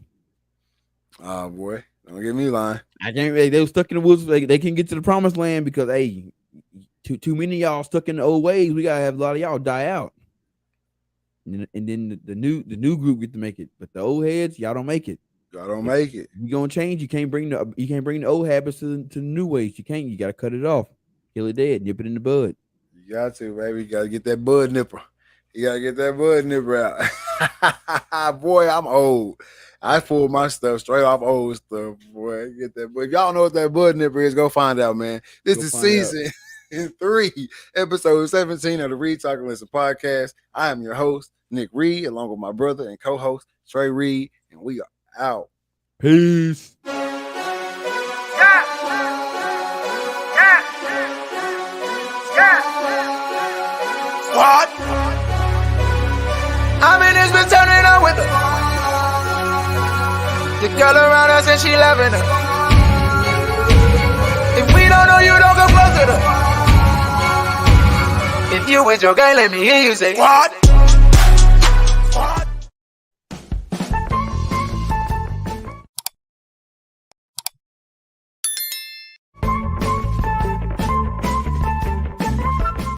Oh boy, don't get me lying. I can't. They were stuck in the woods. They can't get to the promised land because too many of y'all stuck in the old ways. We gotta have a lot of y'all die out, and then the new group get to make it. But the old heads, y'all don't make it. Y'all don't make it. You gonna change. You can't bring the old habits to the new ways. You can't. You gotta cut it off, kill it dead, nip it in the bud. You got to, baby. You gotta get that bud nipper. You gotta get that bud nipper out. Boy, I'm old. I pulled my stuff straight off old stuff, boy. Get that. But if y'all know what that bud nipper is, go find out, man. This is season 3, episode 17 of the Reed Talking Listen podcast. I am your host, Nick Reed, along with my brother and co-host, Trey Reed, and we are out. Peace. What? I mean, it's been turning on with her. The girl around us and she loving her. If we don't know you, don't come close to her. If you with your girl, let me hear you say, what?